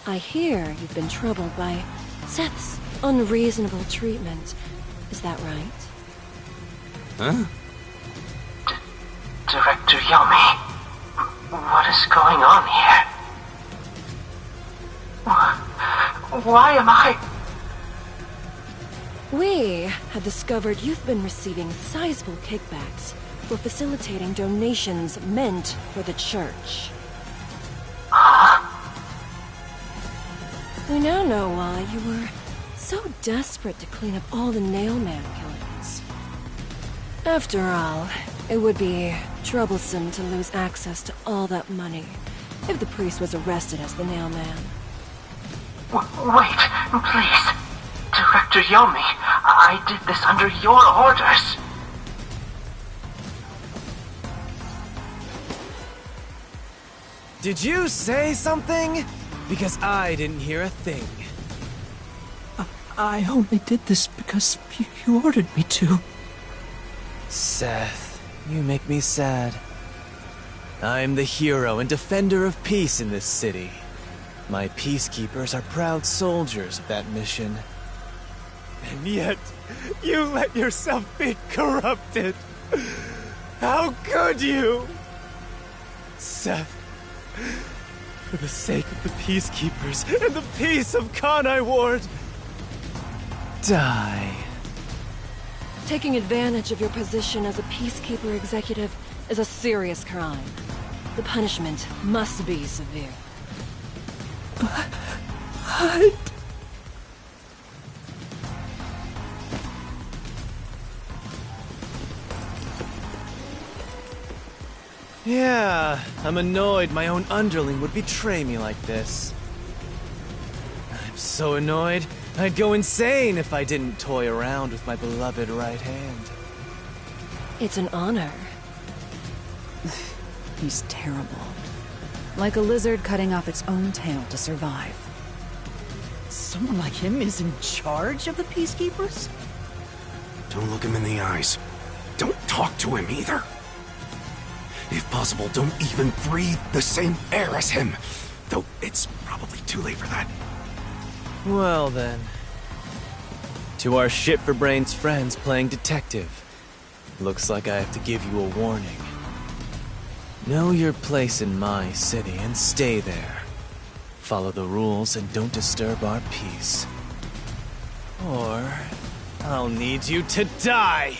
I hear you've been troubled by Seth's unreasonable treatment. Is that right? Huh? Director Yomi, what is going on here? Why am I... We have discovered you've been receiving sizable kickbacks for facilitating donations meant for the church. We now know why you were so desperate to clean up all the Nailman killings. After all, it would be troublesome to lose access to all that money if the priest was arrested as the Nailman. Wait, please. Director Yomi, I did this under your orders. Did you say something? Because I didn't hear a thing. I only did this because you ordered me to. Seth, you make me sad. I'm the hero and defender of peace in this city. My peacekeepers are proud soldiers of that mission. And yet, you let yourself be corrupted. How could you? Seth, for the sake of the peacekeepers and the peace of Kanai Ward, die. Taking advantage of your position as a peacekeeper executive is a serious crime. The punishment must be severe. But... Yeah, I'm annoyed my own underling would betray me like this. I'm so annoyed, I'd go insane if I didn't toy around with my beloved right hand. It's an honor. He's terrible. Like a lizard cutting off its own tail to survive. Someone like him is in charge of the Peacekeepers? Don't look him in the eyes. Don't talk to him either. If possible, don't even breathe the same air as him. Though it's probably too late for that. Well then. To our shit-for-brains friends playing detective. Looks like I have to give you a warning. Know your place in my city and stay there. Follow the rules and don't disturb our peace. Or I'll need you to die!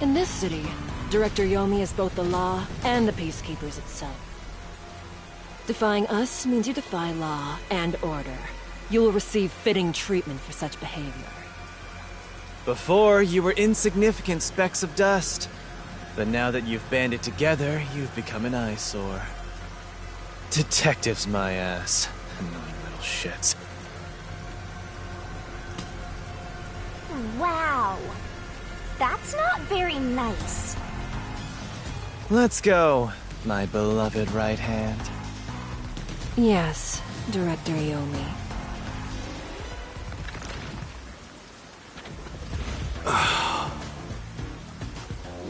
In this city, Director Yomi is both the law and the Peacekeepers itself. Defying us means you defy law and order. You will receive fitting treatment for such behavior. Before, you were insignificant specks of dust. But now that you've banded together, you've become an eyesore. Detectives, my ass. Annoying little shits. Wow. That's not very nice. Let's go, my beloved right hand. Yes, Director Yomi.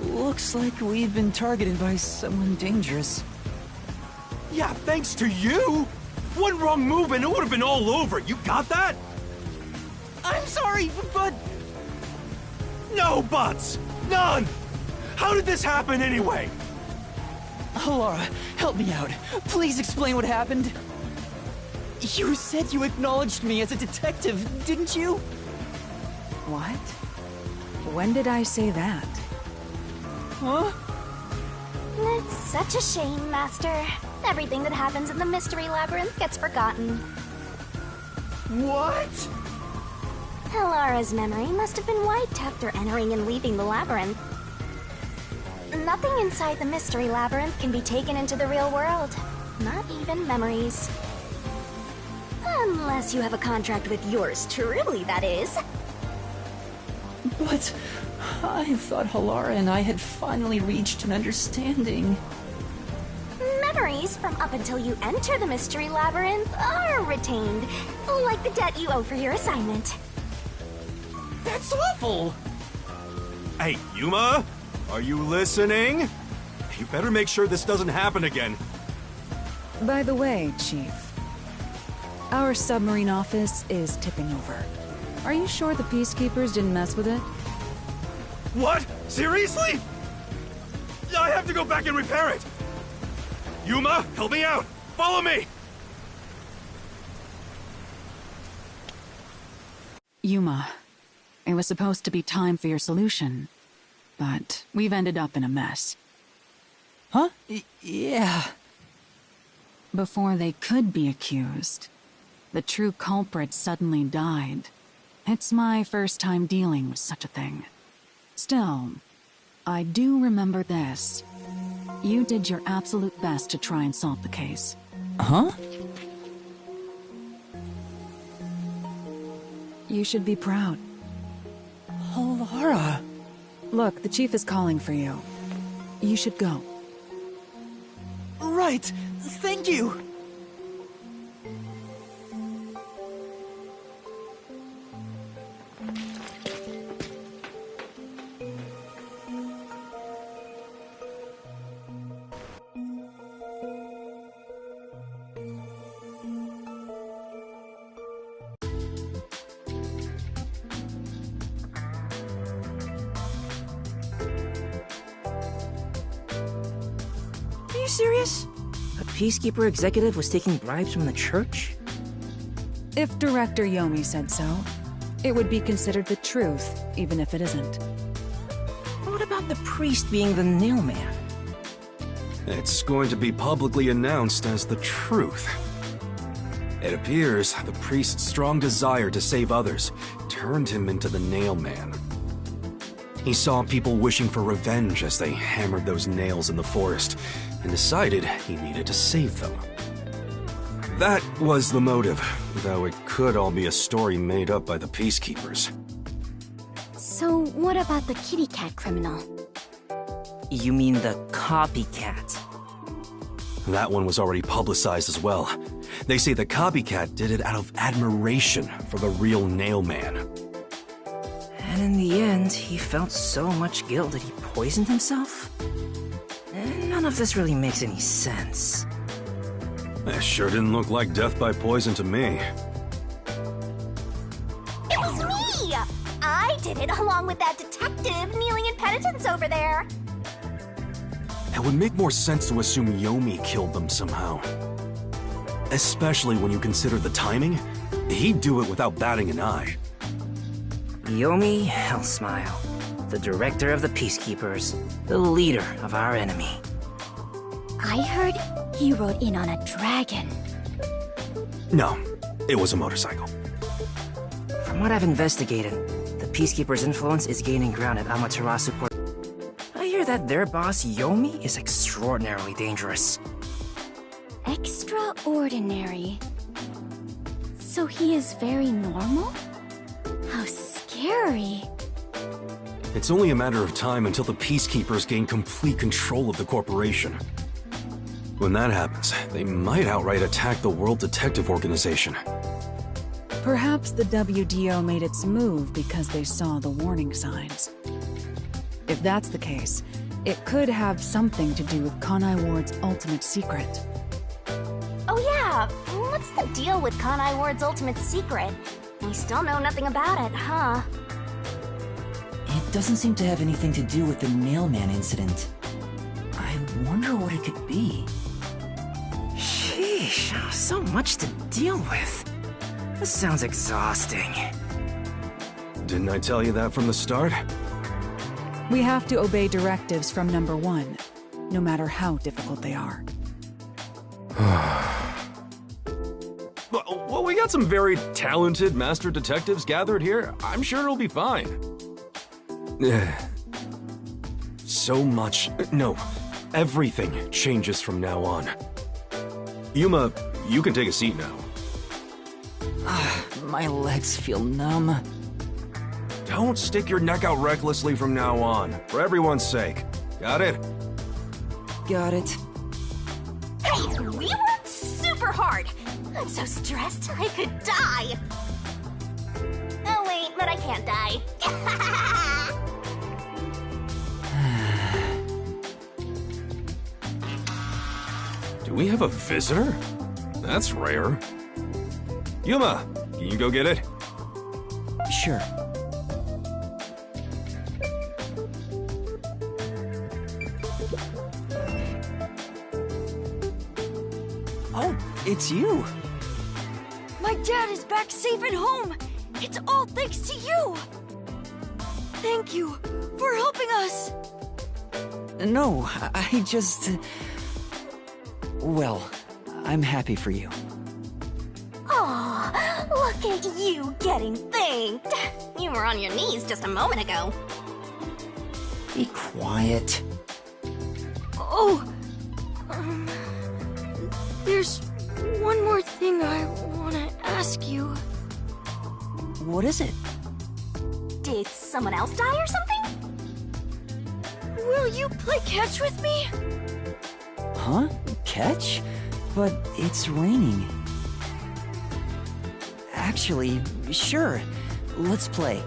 Looks like we've been targeted by someone dangerous. Yeah, thanks to you! One wrong move and it would have been all over. You got that? I'm sorry, but... No buts! None! How did this happen anyway? Laura, help me out. Please explain what happened. You said you acknowledged me as a detective, didn't you? What? When did I say that? Huh? It's such a shame, Master. Everything that happens in the Mystery Labyrinth gets forgotten. What? Alara's memory must have been wiped after entering and leaving the labyrinth. Nothing inside the Mystery Labyrinth can be taken into the real world. Not even memories. Unless you have a contract with yours truly, that is. But I thought Halara and I had finally reached an understanding. Memories from up until you enter the Mystery Labyrinth are retained, like the debt you owe for your assignment. That's awful! Hey, Yuma? Are you listening? You better make sure this doesn't happen again. By the way, Chief, our submarine office is tipping over. Are you sure the Peacekeepers didn't mess with it? What? Seriously? I have to go back and repair it! Yuma, help me out! Follow me! Yuma, it was supposed to be time for your solution, but we've ended up in a mess. Huh? Yeah. Before they could be accused, the true culprit suddenly died. It's my first time dealing with such a thing. Still, I do remember this. You did your absolute best to try and solve the case. Huh? You should be proud. Laura. Look, the Chief is calling for you. You should go. Right. Thank you. Are you serious? A Peacekeeper executive was taking bribes from the church? If Director Yomi said so, it would be considered the truth, even if it isn't. What about the priest being the nail man? It's going to be publicly announced as the truth. It appears the priest's strong desire to save others turned him into the nail man. He saw people wishing for revenge as they hammered those nails in the forest, and decided he needed to save them. That was the motive, though it could all be a story made up by the Peacekeepers. So what about the kitty cat criminal? You mean the copycat? That one was already publicized as well. They say the copycat did it out of admiration for the real nail man. And in the end, he felt so much guilt that he poisoned himself? None of this really makes any sense. That sure didn't look like death by poison to me. It was me! I did it along with that detective kneeling in penitence over there. It would make more sense to assume Yomi killed them somehow. Especially when you consider the timing. He'd do it without batting an eye. Yomi Hellsmile, the director of the Peacekeepers, the leader of our enemy. I heard he rode in on a dragon. No, it was a motorcycle. From what I've investigated, the Peacekeepers' influence is gaining ground at Amaterasu Port. I hear that their boss, Yomi, is extraordinarily dangerous. Extraordinary. So he is very normal? How scary. It's only a matter of time until the Peacekeepers gain complete control of the corporation. When that happens, they might outright attack the World Detective Organization. Perhaps the WDO made its move because they saw the warning signs. If that's the case, it could have something to do with Kanai Ward's ultimate secret. Oh yeah, what's the deal with Kanai Ward's ultimate secret? We still know nothing about it, huh? It doesn't seem to have anything to do with the mailman incident. I Wonder what it could be. Sheesh, so much to deal with. This sounds exhausting. Didn't I tell you that from the start? We have to obey directives from number 1, no matter how difficult they are. Well, we got some very talented master detectives gathered here. I'm sure it'll be fine. So much. No, everything changes from now on. Yuma, you can take a seat now. My legs feel numb. Don't stick your neck out recklessly from now on, for everyone's sake. Got it? Got it. Hey, we worked super hard! I'm so stressed I could die! Oh wait, but I can't die. Do we have a visitor? That's rare. Yuma, can you go get it? Sure. Oh, it's you! My dad is back safe at home! It's all thanks to you! Thank you for helping us! No, I just... Well, I'm happy for you. Aw, look at you getting thanked. You were on your knees just a moment ago. Be quiet. Oh, there's one more thing I want to ask you. What is it? Did someone else die or something? Will you play catch with me? Huh? Catch? But it's raining. Actually, sure. Let's play.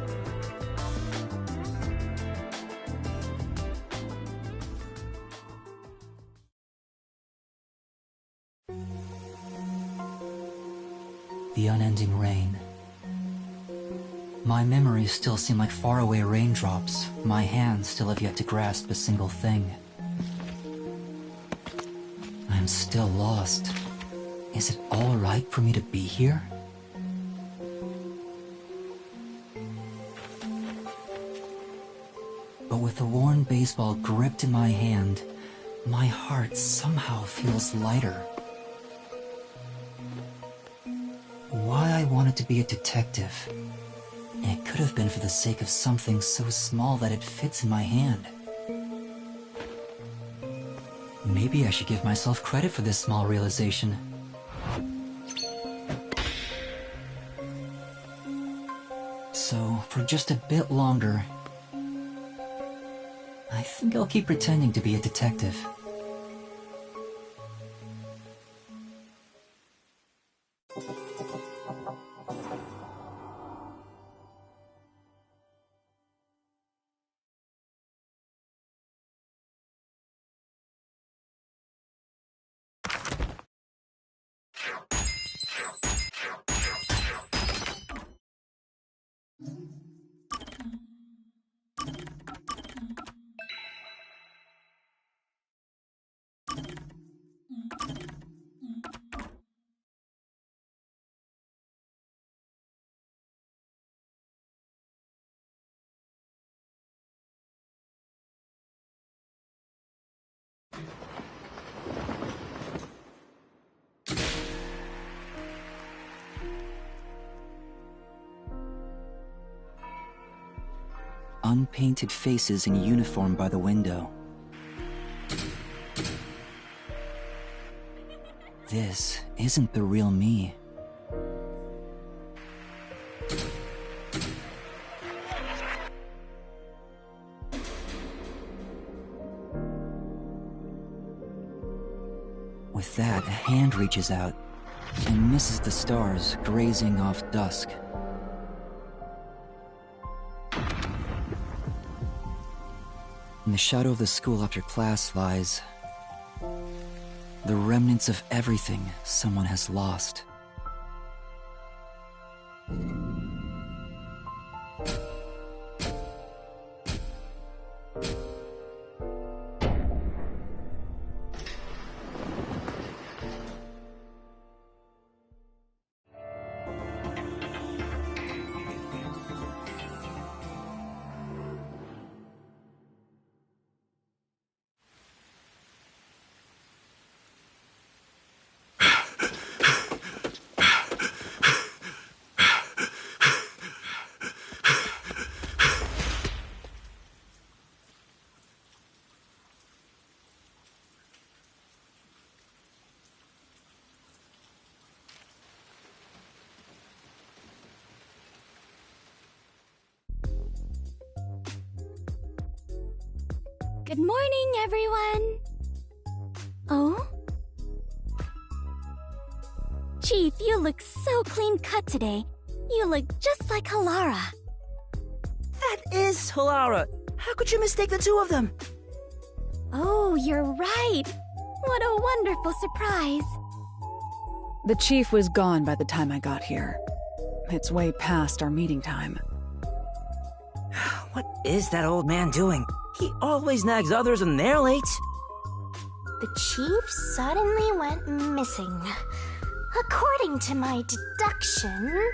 The unending rain. My memories still seem like faraway raindrops. My hands still have yet to grasp a single thing. I'm still lost. Is it all right for me to be here? But with the worn baseball gripped in my hand, my heart somehow feels lighter. Why I wanted to be a detective. It could have been for the sake of something so small that it fits in my hand. Maybe I should give myself credit for this small realization. So, for just a bit longer, I think I'll keep pretending to be a detective. Unpainted faces in uniform by the window. This isn't the real me. With that, a hand reaches out and misses the stars grazing off dusk. In the shadow of the school after class lies the remnants of everything someone has lost. Good morning, everyone. Oh? Chief, you look so clean-cut today. You look just like Halara. That is Halara. How could you mistake the two of them? Oh, you're right. What a wonderful surprise. The chief was gone by the time I got here. It's way past our meeting time. What is that old man doing? He always nags others when they're late. The chief suddenly went missing. According to my deduction,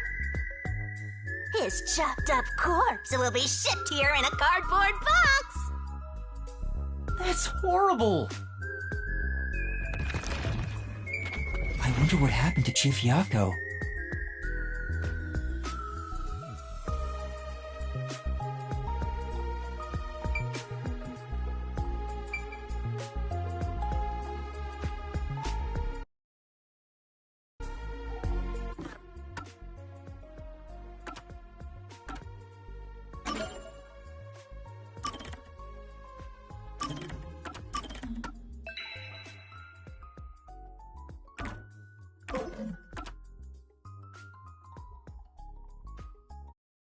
his chopped up corpse will be shipped here in a cardboard box. That's horrible! I wonder what happened to Chief Yako.